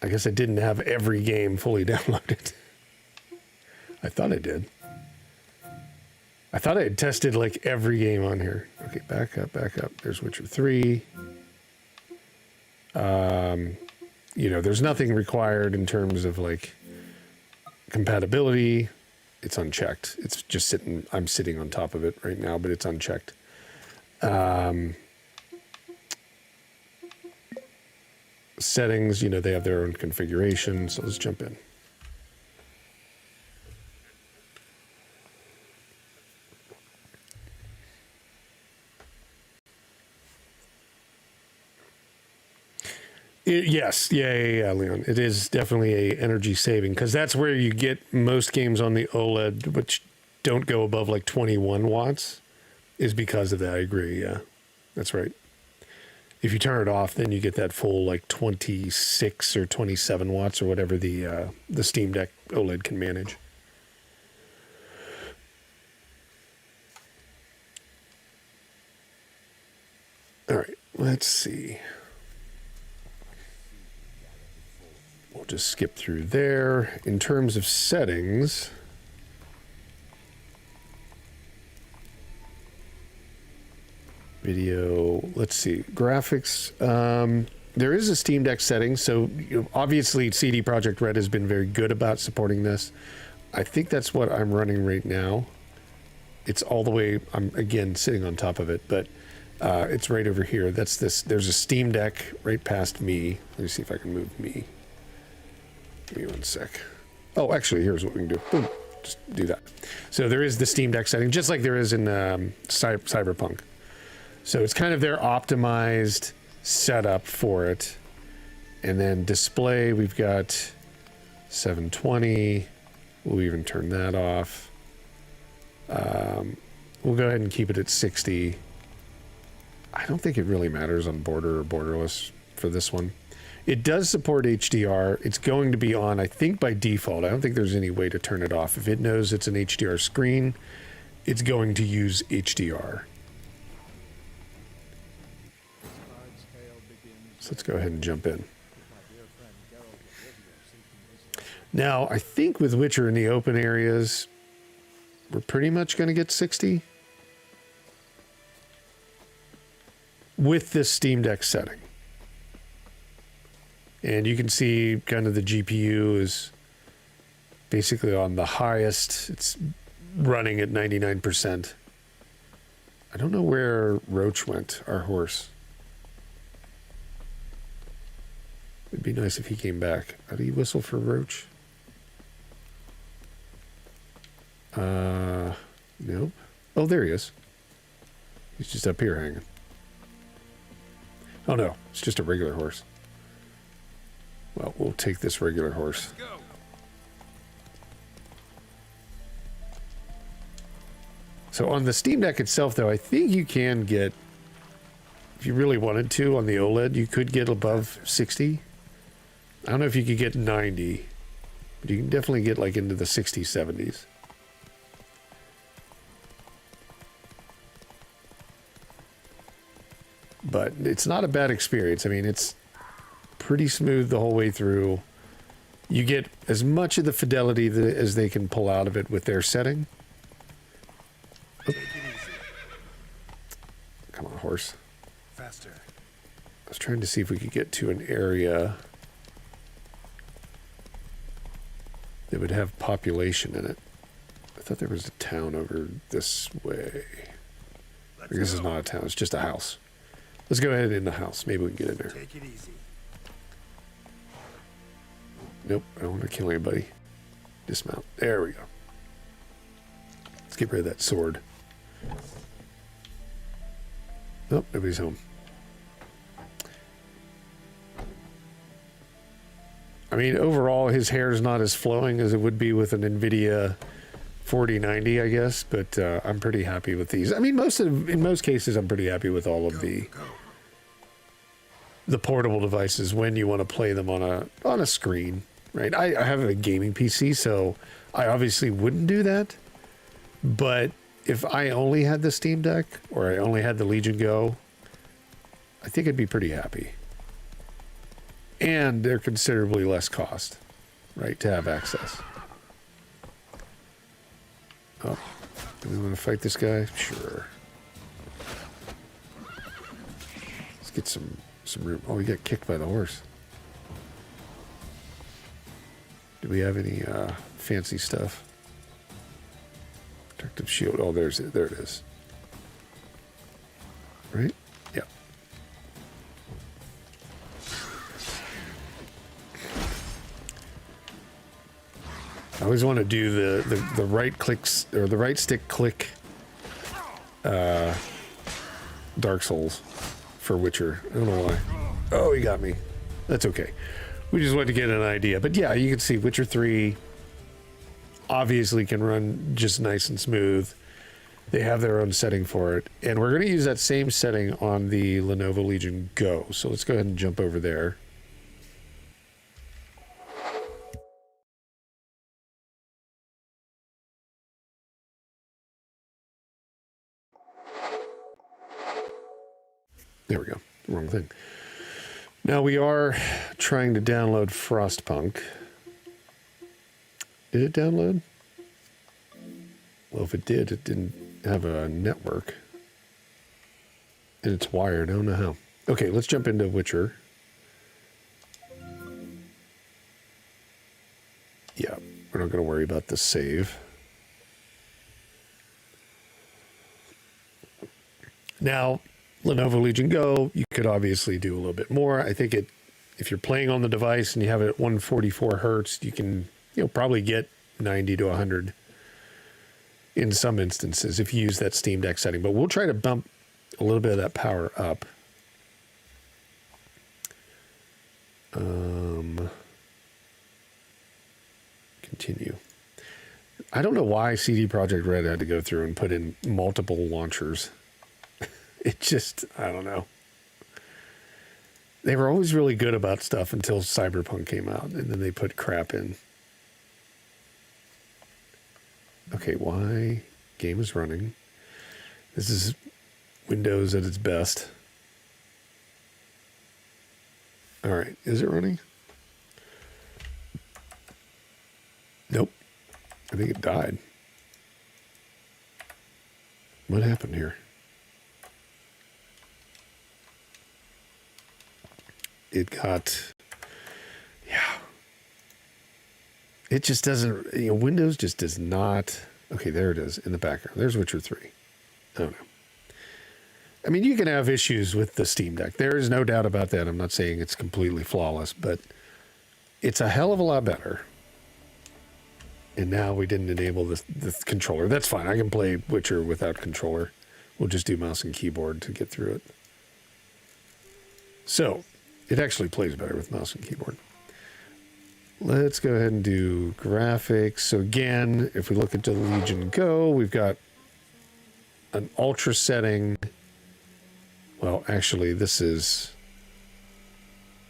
I guess I didn't have every game fully downloaded. I thought I did. I thought I had tested like every game on here. Okay, back up. There's Witcher 3. You know, there's nothing required in terms of like compatibility. It's unchecked. It's just sitting, I'm sitting on top of it right now, but it's unchecked. Settings, you know, they have their own configuration. So let's jump in. Yes, yeah, Leon. It is definitely a energy saving because that's where you get most games on the OLED, which don't go above like 21 watts, is because of that. I agree. Yeah, that's right. If you turn it off, then you get that full like 26 or 27 watts or whatever the Steam Deck OLED can manage. All right, let's see. We'll just skip through there. In terms of settings, video, let's see, graphics. There is a Steam Deck setting, so obviously CD Projekt Red has been very good about supporting this. I think that's what I'm running right now. It's all the way, I'm again sitting on top of it, but it's right over here. That's this, there's a Steam Deck right past me. Let me see if I can move me. Give me one sec. Oh, actually, here's what we can do. Boom. Just do that. So there is the Steam Deck setting, just like there is in Cyberpunk. So it's kind of their optimized setup for it. And then display, we've got 720. We'll even turn that off. We'll go ahead and keep it at 60. I don't think it really matters on border or borderless for this one. It does support HDR. It's going to be on, I think, by default. I don't think there's any way to turn it off. If it knows it's an HDR screen, it's going to use HDR. So let's go ahead and jump in. Now, I think with Witcher in the open areas, we're pretty much going to get 60 with this Steam Deck setting. And you can see kind of the GPU is basically on the highest. It's running at 99%. I don't know where Roach went, our horse. It'd be nice if he came back. How do you whistle for Roach? Nope. Oh, there he is. He's just up here hanging. Oh no, it's just a regular horse. Well, we'll take this regular horse. So on the Steam Deck itself, though, I think you can get, if you really wanted to, on the OLED, you could get above 60. I don't know if you could get 90, but you can definitely get like into the 60s, 70s. But it's not a bad experience. I mean, it's pretty smooth the whole way through. You get as much of the fidelity as they can pull out of it with their setting. Oh. Come on, horse. Faster. I was trying to see if we could get to an area that would have population in it. I thought there was a town over this way. I guess it's not a town, it's just a house. Let's go ahead in the house. Maybe we can get in there. Take it easy. Nope, I don't want to kill anybody. Dismount. There we go. Let's get rid of that sword. Nope, nobody's home. I mean, overall, his hair is not as flowing as it would be with an NVIDIA 4090, I guess, but I'm pretty happy with these. I mean, in most cases, I'm pretty happy with all of the portable devices when you want to play them on a screen, right? I have a gaming PC, so I obviously wouldn't do that. But if I only had the Steam Deck or I only had the Legion Go, I think I'd be pretty happy. And they're considerably less cost, right, to have access. Oh, do we want to fight this guy? Sure. Let's get some room. Oh, he got kicked by the horse. Do we have any fancy stuff? Protective shield. Oh, there it is. Right? Yeah. I always want to do the right clicks or the right stick click Dark Souls for Witcher. I don't know why. Oh, he got me. That's okay. We just wanted to get an idea. But yeah, you can see Witcher 3 obviously can run just nice and smooth. They have their own setting for it. And we're going to use that same setting on the Lenovo Legion Go. So let's go ahead and jump over there. There we go. Wrong thing. Now we are trying to download Frostpunk. Did it download? Well, if it did, it didn't have a network. And it's wired. I don't know how. Okay, let's jump into Witcher. Yeah, we're not going to worry about the save. Now, Lenovo Legion Go, you could obviously do a little bit more. I think if you're playing on the device and you have it at 144 hertz, you can probably get 90 to 100 in some instances if you use that Steam Deck setting. But we'll try to bump a little bit of that power up. Continue. I don't know why CD Projekt Red had to go through and put in multiple launchers. It just, I don't know. They were always really good about stuff until Cyberpunk came out, and then they put crap in. Okay, why? Game is running. This is Windows at its best. All right, is it running? Nope. I think it died. What happened here? It got, yeah. It just doesn't, Windows just does not. Okay, there it is in the background. There's Witcher 3. I don't know. I mean, you can have issues with the Steam Deck. There is no doubt about that. I'm not saying it's completely flawless, but it's a hell of a lot better. And now we didn't enable the controller. That's fine. I can play Witcher without controller. We'll just do mouse and keyboard to get through it. So, it actually plays better with mouse and keyboard. Let's go ahead and do graphics. So again, if we look at the Legion Go, we've got an ultra setting. Well, actually, it's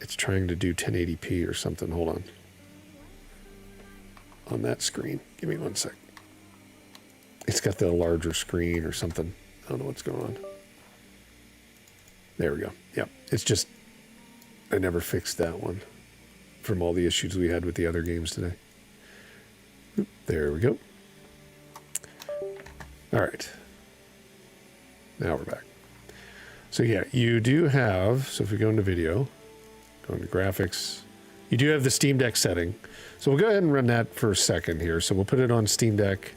trying to do 1080p or something. Hold on that screen. Give me 1 sec. It's got the larger screen or something. I don't know what's going on. There we go. Yep. It's just, I never fixed that one from all the issues we had with the other games today. There we go. All right. Now we're back. So yeah, you do have, so if we go into video, go into graphics, you do have the Steam Deck setting. So we'll go ahead and run that for a second here. So we'll put it on Steam Deck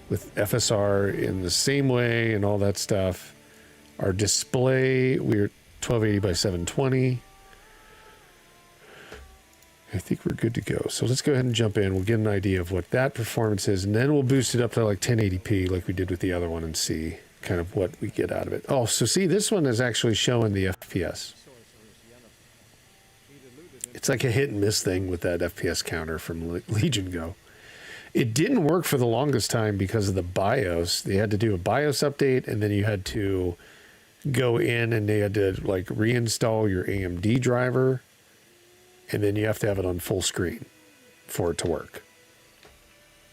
with FSR in the same way and all that stuff. Our display, we're 1280 by 720. I think we're good to go. So let's go ahead and jump in. We'll get an idea of what that performance is, and then we'll boost it up to like 1080p like we did with the other one and see kind of what we get out of it. Oh, so see, this one is actually showing the FPS. It's like a hit and miss thing with that FPS counter from Legion Go. It didn't work for the longest time because of the BIOS. They had to do a BIOS update, and then you had to go in and they had to like reinstall your AMD driver, and then you have to have it on full screen for it to work.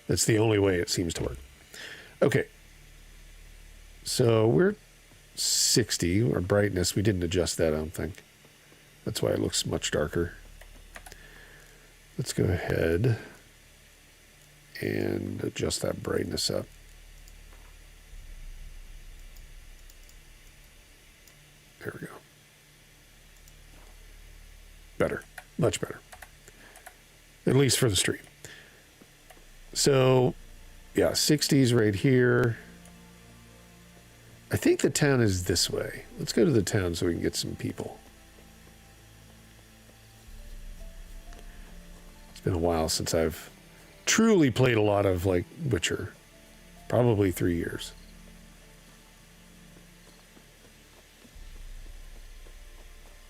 That's the only way it seems to work. Okay. So we're 60, our brightness. We didn't adjust that, I don't think. That's why it looks much darker. Let's go ahead and adjust that brightness up. There we go. Better. Much better. At least for the stream. So, yeah, 60s right here. I think the town is this way. Let's go to the town so we can get some people. It's been a while since I've truly played a lot of, like, Witcher. Probably 3 years.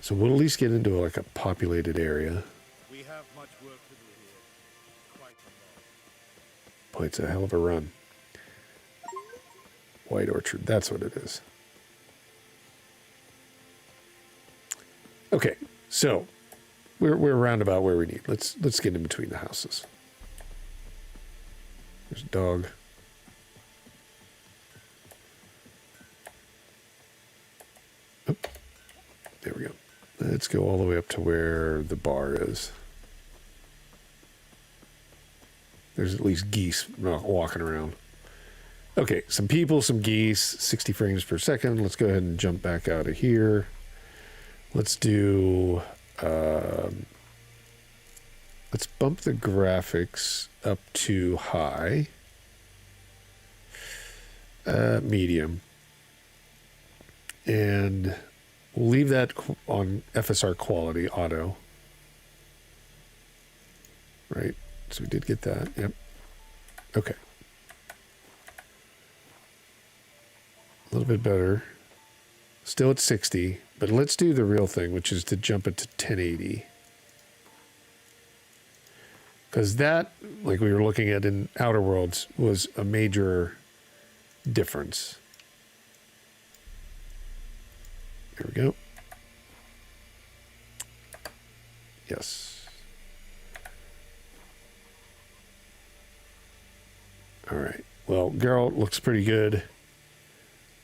So we'll at least get into like a populated area. We have much work to do here. Quite a lot. Boy, it's a hell of a run. White Orchard, that's what it is. Okay, so we're around about where we need. Let's get in between the houses. There's a dog. Oh, there we go. Let's go all the way up to where the bar is. There's at least geese walking around. Okay, some people, some geese, 60 frames per second. Let's go ahead and jump back out of here. Let's do, let's bump the graphics up to high, medium, and we'll leave that on FSR quality, auto. Right, so we did get that, yep. Okay. A little bit better. Still at 60, but let's do the real thing, which is to jump it to 1080. Because that, like we were looking at in Outer Worlds, was a major difference. There we go. Yes. All right. Well, Geralt looks pretty good.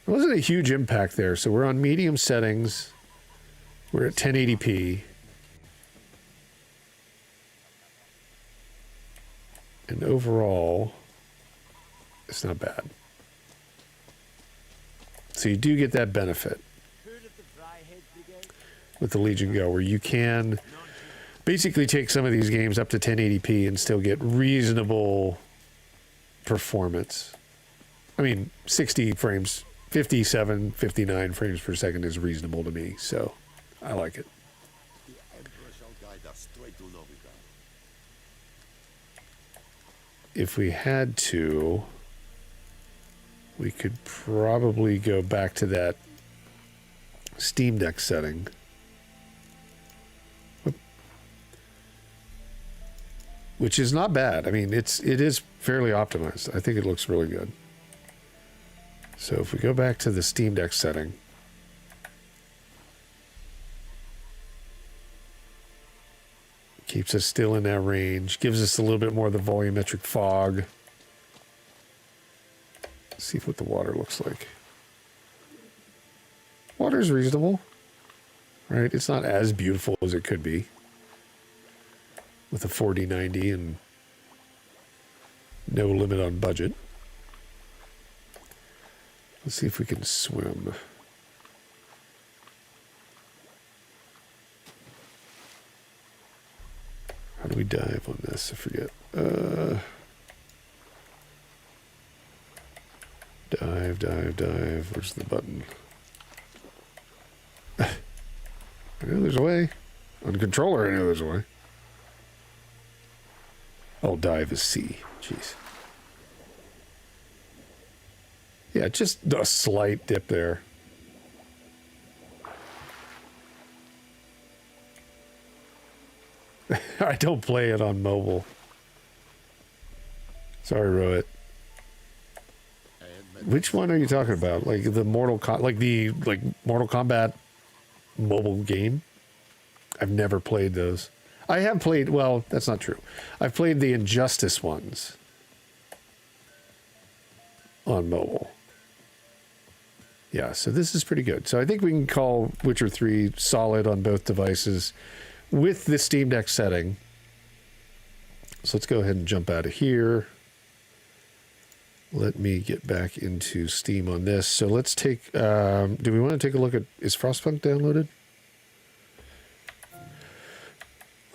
There wasn't a huge impact there, so we're on medium settings. We're at 1080p. And overall, it's not bad. So you do get that benefit with the Legion Go, where you can basically take some of these games up to 1080p and still get reasonable performance. I mean, 60 frames, 57, 59 frames per second is reasonable to me, so I like it. The Emperor shall guide us straight to Novigrad. If we had to, we could probably go back to that Steam Deck setting. Which is not bad. I mean, it is fairly optimized. I think it looks really good. So if we go back to the Steam Deck setting, keeps us still in that range, gives us a little bit more of the volumetric fog. Let's see what the water looks like. Water's reasonable, right? It's not as beautiful as it could be with a 4090 and no limit on budget. Let's see if we can swim. How do we dive on this? I forget. Dive. Where's the button? I know there's a way. On the controller, I know there's a way. Oh, dive is C. Jeez. Yeah, just a slight dip there. I don't play it on mobile. Sorry, Rohit. Which one are you talking about? Like the Mortal Kombat mobile game? I've never played those. I have played, well, that's not true. I've played the Injustice ones on mobile. Yeah, so this is pretty good. So I think we can call Witcher 3 solid on both devices with the Steam Deck setting. So let's go ahead and jump out of here. Let me get back into Steam on this. So let's take, do we want to take a look at, is Frostpunk downloaded?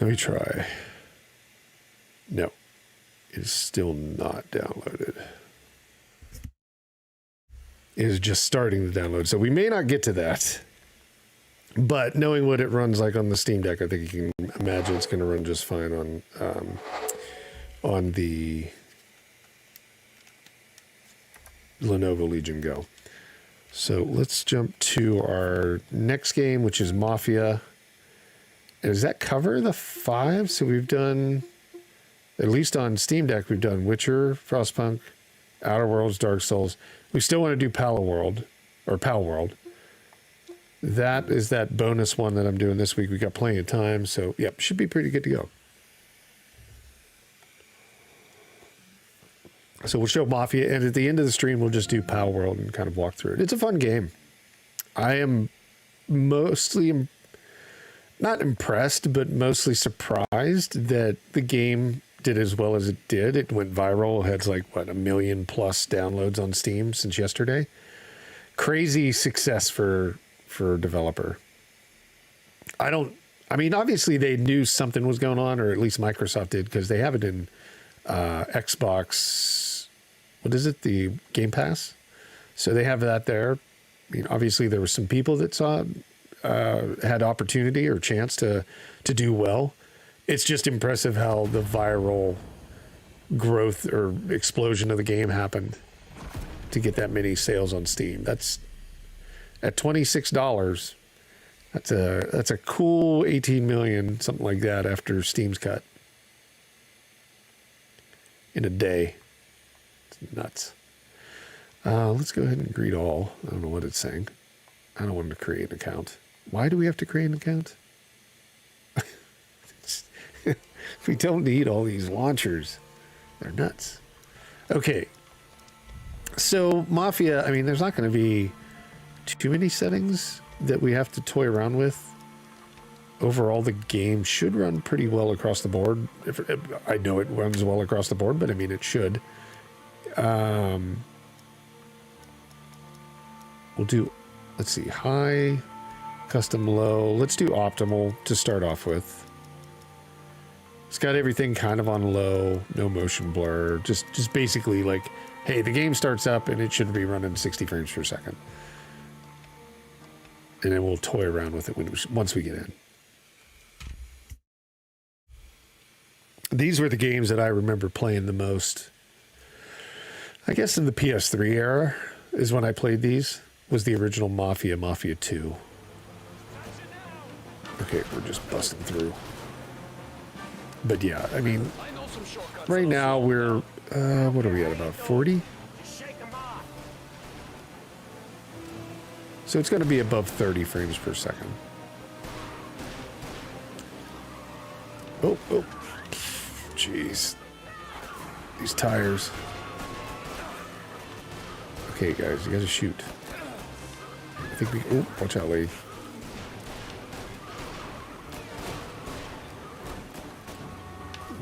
Let me try. No, it is still not downloaded. It is just starting to download. So we may not get to that. But knowing what it runs like on the Steam Deck, I think you can imagine it's going to run just fine on the Lenovo Legion Go. So let's jump to our next game, which is Mafia. And does that cover the 5? So we've done, at least on Steam Deck, we've done Witcher, Frostpunk, Outer Worlds, Dark Souls. We still want to do Palworld, or Palworld. That is that bonus one that I'm doing this week. We got plenty of time, so yep, should be pretty good to go. So we'll show Mafia, and at the end of the stream, we'll just do Palworld and kind of walk through it. It's a fun game. I am mostly, not impressed, but mostly surprised that the game did as well as it did. It went viral. It had like, what, 1 million plus downloads on Steam since yesterday. Crazy success for a developer. I mean, obviously they knew something was going on, or at least Microsoft did, because they have it in Xbox, what is it, the Game Pass? So they have that there. I mean, obviously there were some people that saw, had opportunity or chance to do well. It's just impressive how the viral growth or explosion of the game happened to get that many sales on Steam. That's at $26. That's a cool 18 million, something like that, after Steam's cut in a day. It's nuts. Let's go ahead and greet all. I don't know what it's saying. I don't want to create an account. Why do we have to create an account? We don't need all these launchers. They're nuts. Okay. So Mafia, I mean, there's not going to be too many settings that we have to toy around with. Overall, the game should run pretty well across the board. I know it runs well across the board, but I mean, it should. We'll do, let's see, high, custom low. Let's do optimal to start off with. It's got everything kind of on low, no motion blur. Just basically like, hey, the game starts up and it should be running 60 frames per second. And then we'll toy around with it once we get in. These were the games that I remember playing the most. I guess in the PS3 era is when I played these. Was the original Mafia, Mafia 2. Okay, we're just busting through. But yeah, I mean, right now we're, what are we at, about 40? So it's going to be above 30 frames per second. Oh, jeez. These tires. Okay, guys, you gotta shoot. I think we, oh, watch out, lady.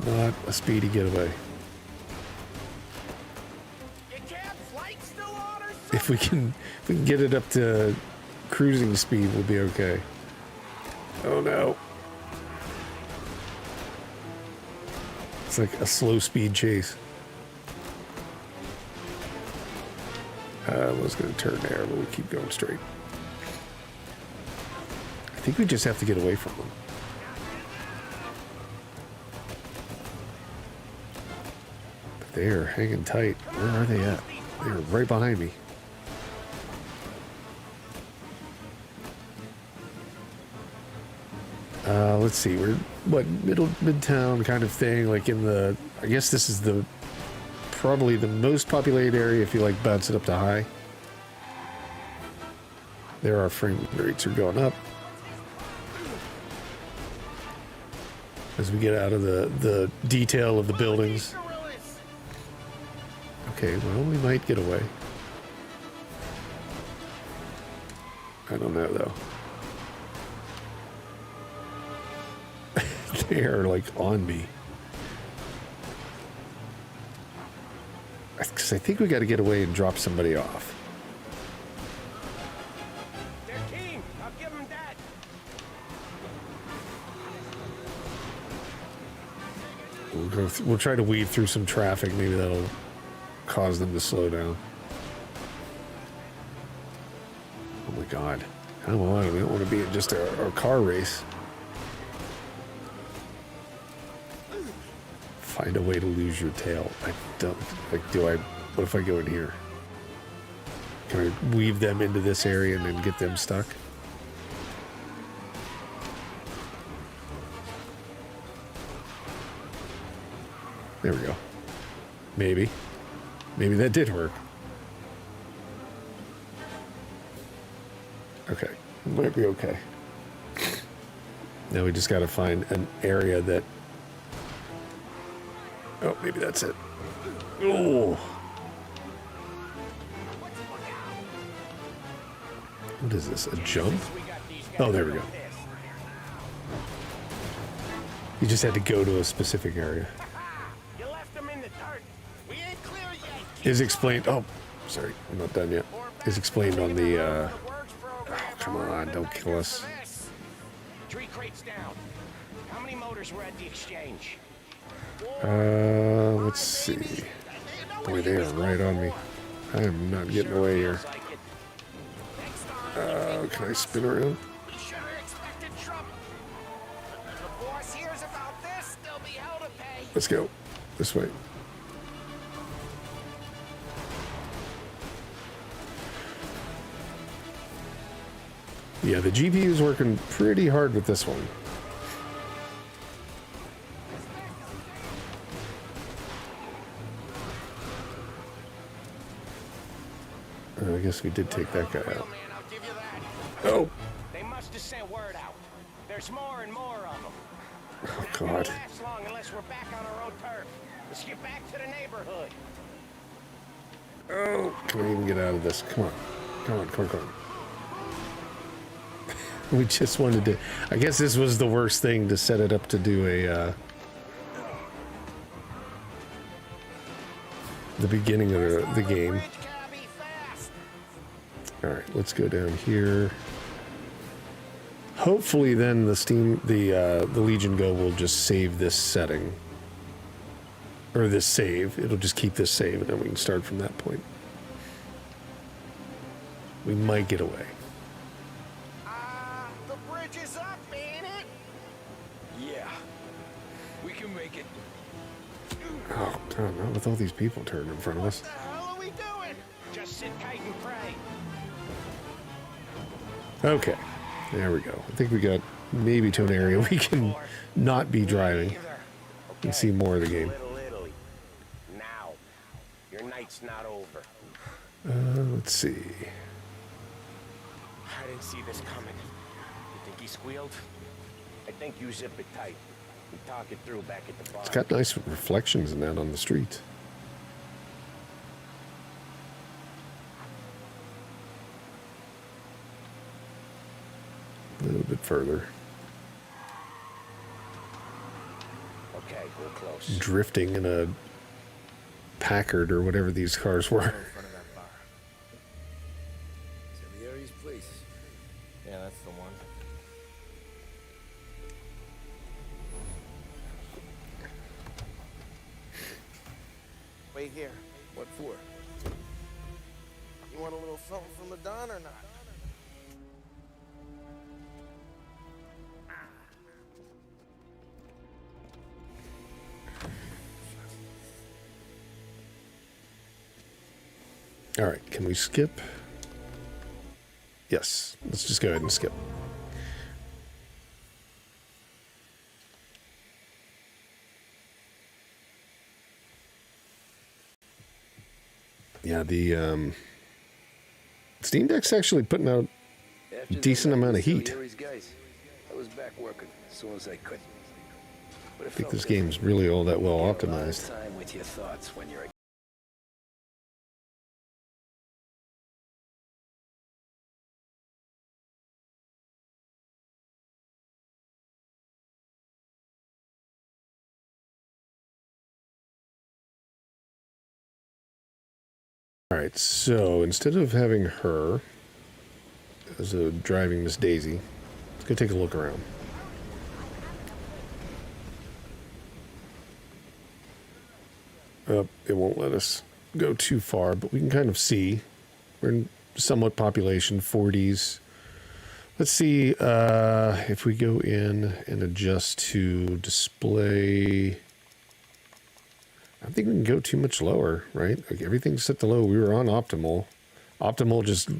Not a speedy getaway. If we can get it up to cruising speed, we'll be okay. Oh no. It's like a slow speed chase. I was going to turn there, but we keep going straight. I think we just have to get away from them. But they are hanging tight. Where are they at? They're right behind me. Let's see, we're what, midtown kind of thing, like in the, I guess this is the probably the most populated area if you like bounce it up to high. There, our frame rates are going up as we get out of the detail of the buildings. Okay, well, we might get away. I don't know though. They are like on me. Because I think we got to get away and drop somebody off. They're keen. I'll give them that. We'll try to weave through some traffic. Maybe that'll cause them to slow down. Oh my God. Come on. We don't want to be in just a car race. Find a way to lose your tail. I don't, like, what if I go in here? Can I weave them into this area and then get them stuck? There we go. Maybe. Maybe that did work. Okay. Might be okay. Now we just got to find an area that... Oh, maybe that's it. Oh! What is this? A jump? Oh, there we go. You just had to go to a specific area. You left them in the dirt. We ain't clear yet. Is explained... Oh, sorry. I'm not done yet. Is explained on the... Oh, come on. Don't kill us. 3 crates down. How many motors were at the exchange? Let's see. Boy, they are right on me. I am not getting away here. Can I spin around? We should have expected trouble. The boss hears about this, there'll be hell to pay. Let's go. This way. Yeah, the GPU is working pretty hard with this one. I guess we did take that guy out. Man, I'll give you that. Oh! They must have sent word out. There's more and more of them. Oh, They won't God. last long unless we're back on our own turf. Let's get back to the neighborhood. Oh! Can we even get out of this? Come on. Come on, come on, come on. We just wanted to... I guess this was the worst thing to set it up to do a... the beginning of the game. Bridge, cabby, fast. Alright, let's go down here. Hopefully then the Legion Go will just save this setting. Or this save. It'll just keep this save and then we can start from that point. We might get away. The bridge is up, ain't it? Yeah, we can make it. Oh, God, not with all these people turned in front of us. What the hell are we doing? Just sit tight and pray. Okay, there we go. I think we got maybe to an area we can not be driving and see more of the game. Little Italy. Now, your night's not over. Let's see. I didn't see this coming. You think he squealed? I think you zip it tight. We talk it through back at the bar. It's got nice reflections in that on the street. A little bit further. Okay, we're close. Drifting in a Packard or whatever these cars were. In front of that bar. Salieri's place. Yeah, that's the one. Wait here. What for? You want a little something from the Don or not? All right, can we skip? Yes, let's just go ahead and skip. Yeah, the Steam Deck's actually putting out After decent amount of heat. Salieri's guys, I was back working as soon as I could. But I think this game's really all that well optimized. Time with your thoughts when you're a All right, so instead of having her as a driving Miss Daisy, let's go take a look around. It won't let us go too far, but we can kind of see. We're in somewhat population, 40s. Let's see if we go in and adjust to display. I don't think we can go too much lower, right? Like everything's set to low. We were on optimal. Optimal just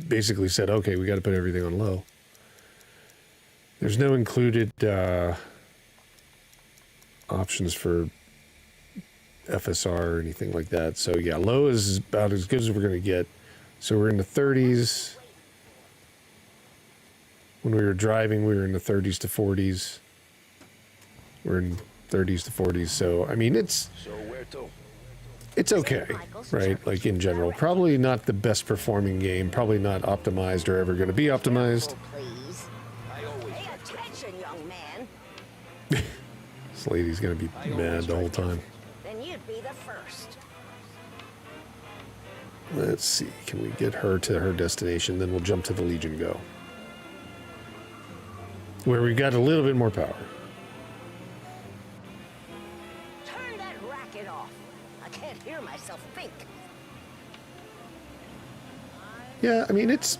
basically said, okay, we got to put everything on low. There's no included options for FSR or anything like that. So yeah, low is about as good as we're going to get. So we're in the 30s. When we were driving, we were in the 30s to 40s. We're in 30s to 40s. So, I mean, it's So where to? it's okay, right? Like in general, probably not the best performing game, probably not optimized or ever going to be optimized. Please. I always Pay attention, young man. This lady's going to be mad the whole time. Then you'd be the first. Let's see, can we get her to her destination? Then we'll jump to the Legion Go, where we've got a little bit more power. Turn that racket off. I can't hear myself think. Yeah, I mean, it's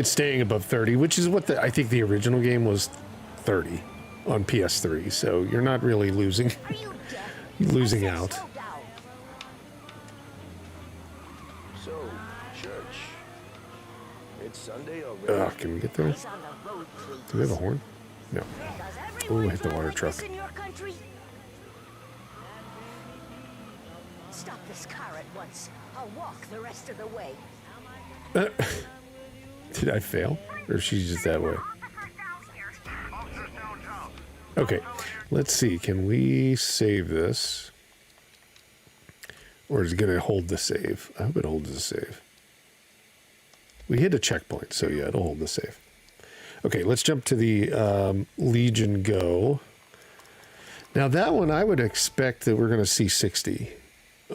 staying above 30, which is what I think the original game was 30 on PS3. So you're not really losing. Are you deaf? You're losing I said out. slow down. So, church. It's Sunday already. Can we get there? Eyes on the road, please. Do we have a horn? No. Does Ooh, everyone hit the drive water like truck. this in your country? Stop this car at once. I'll walk the rest of the way. Did I fail? Or is she just that way? Okay, let's see. Can we save this? Or is it going to hold the save? I hope it holds the save. We hit a checkpoint, so yeah, it'll hold the save. Okay, let's jump to the Legion Go. Now that one, I would expect that we're going to see 60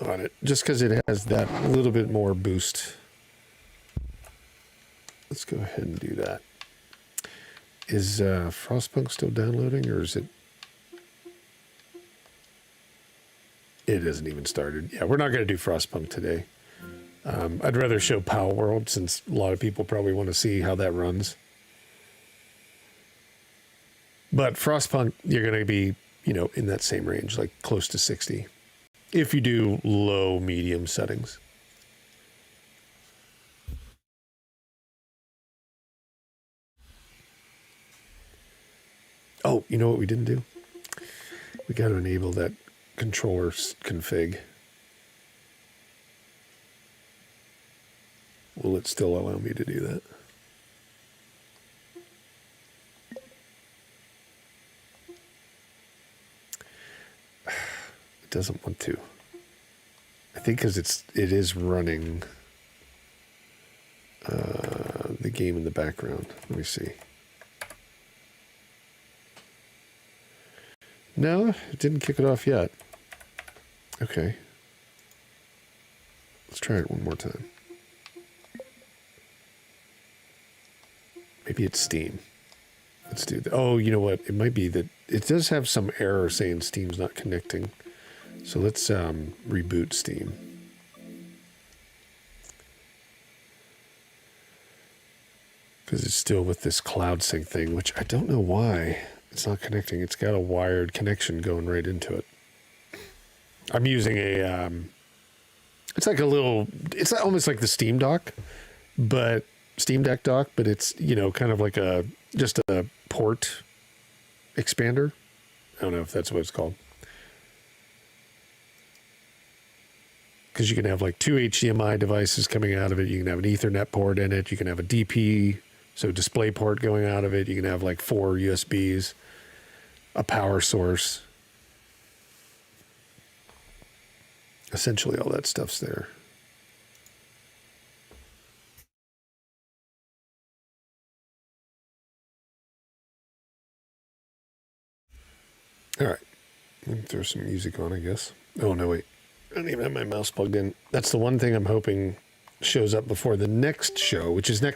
on it, just because it has that little bit more boost. Let's go ahead and do that. Is Frostpunk still downloading, or is it? It hasn't even started. Yeah, we're not going to do Frostpunk today. I'd rather show Palworld, since a lot of people probably want to see how that runs. But Frostpunk, you're going to be, you know, in that same range, like close to 60, if you do low, medium settings. Oh, you know what we didn't do? We got to enable that controller config. Will it still allow me to do that? It doesn't want to. I think because it is running the game in the background. Let me see. No, it didn't kick it off yet. Okay. Let's try it one more time. Maybe it's Steam. Let's do that. Oh, you know what? It might be that it does have some error saying Steam's not connecting. So let's reboot Steam. Because it's still with this cloud sync thing, which I don't know why it's not connecting. It's got a wired connection going right into it. I'm using a, it's like a little, it's almost like the Steam dock, but Steam Deck dock, but it's, you know, kind of like just a port expander. I don't know if that's what it's called. Because you can have like 2 HDMI devices coming out of it. You can have an Ethernet port in it. You can have a DP, so display port going out of it. You can have like 4 USBs, a power source. Essentially all that stuff's there. All right, let me throw some music on, I guess. Oh, no, wait. I don't even have my mouse plugged in. That's the one thing I'm hoping shows up before the next show, which is next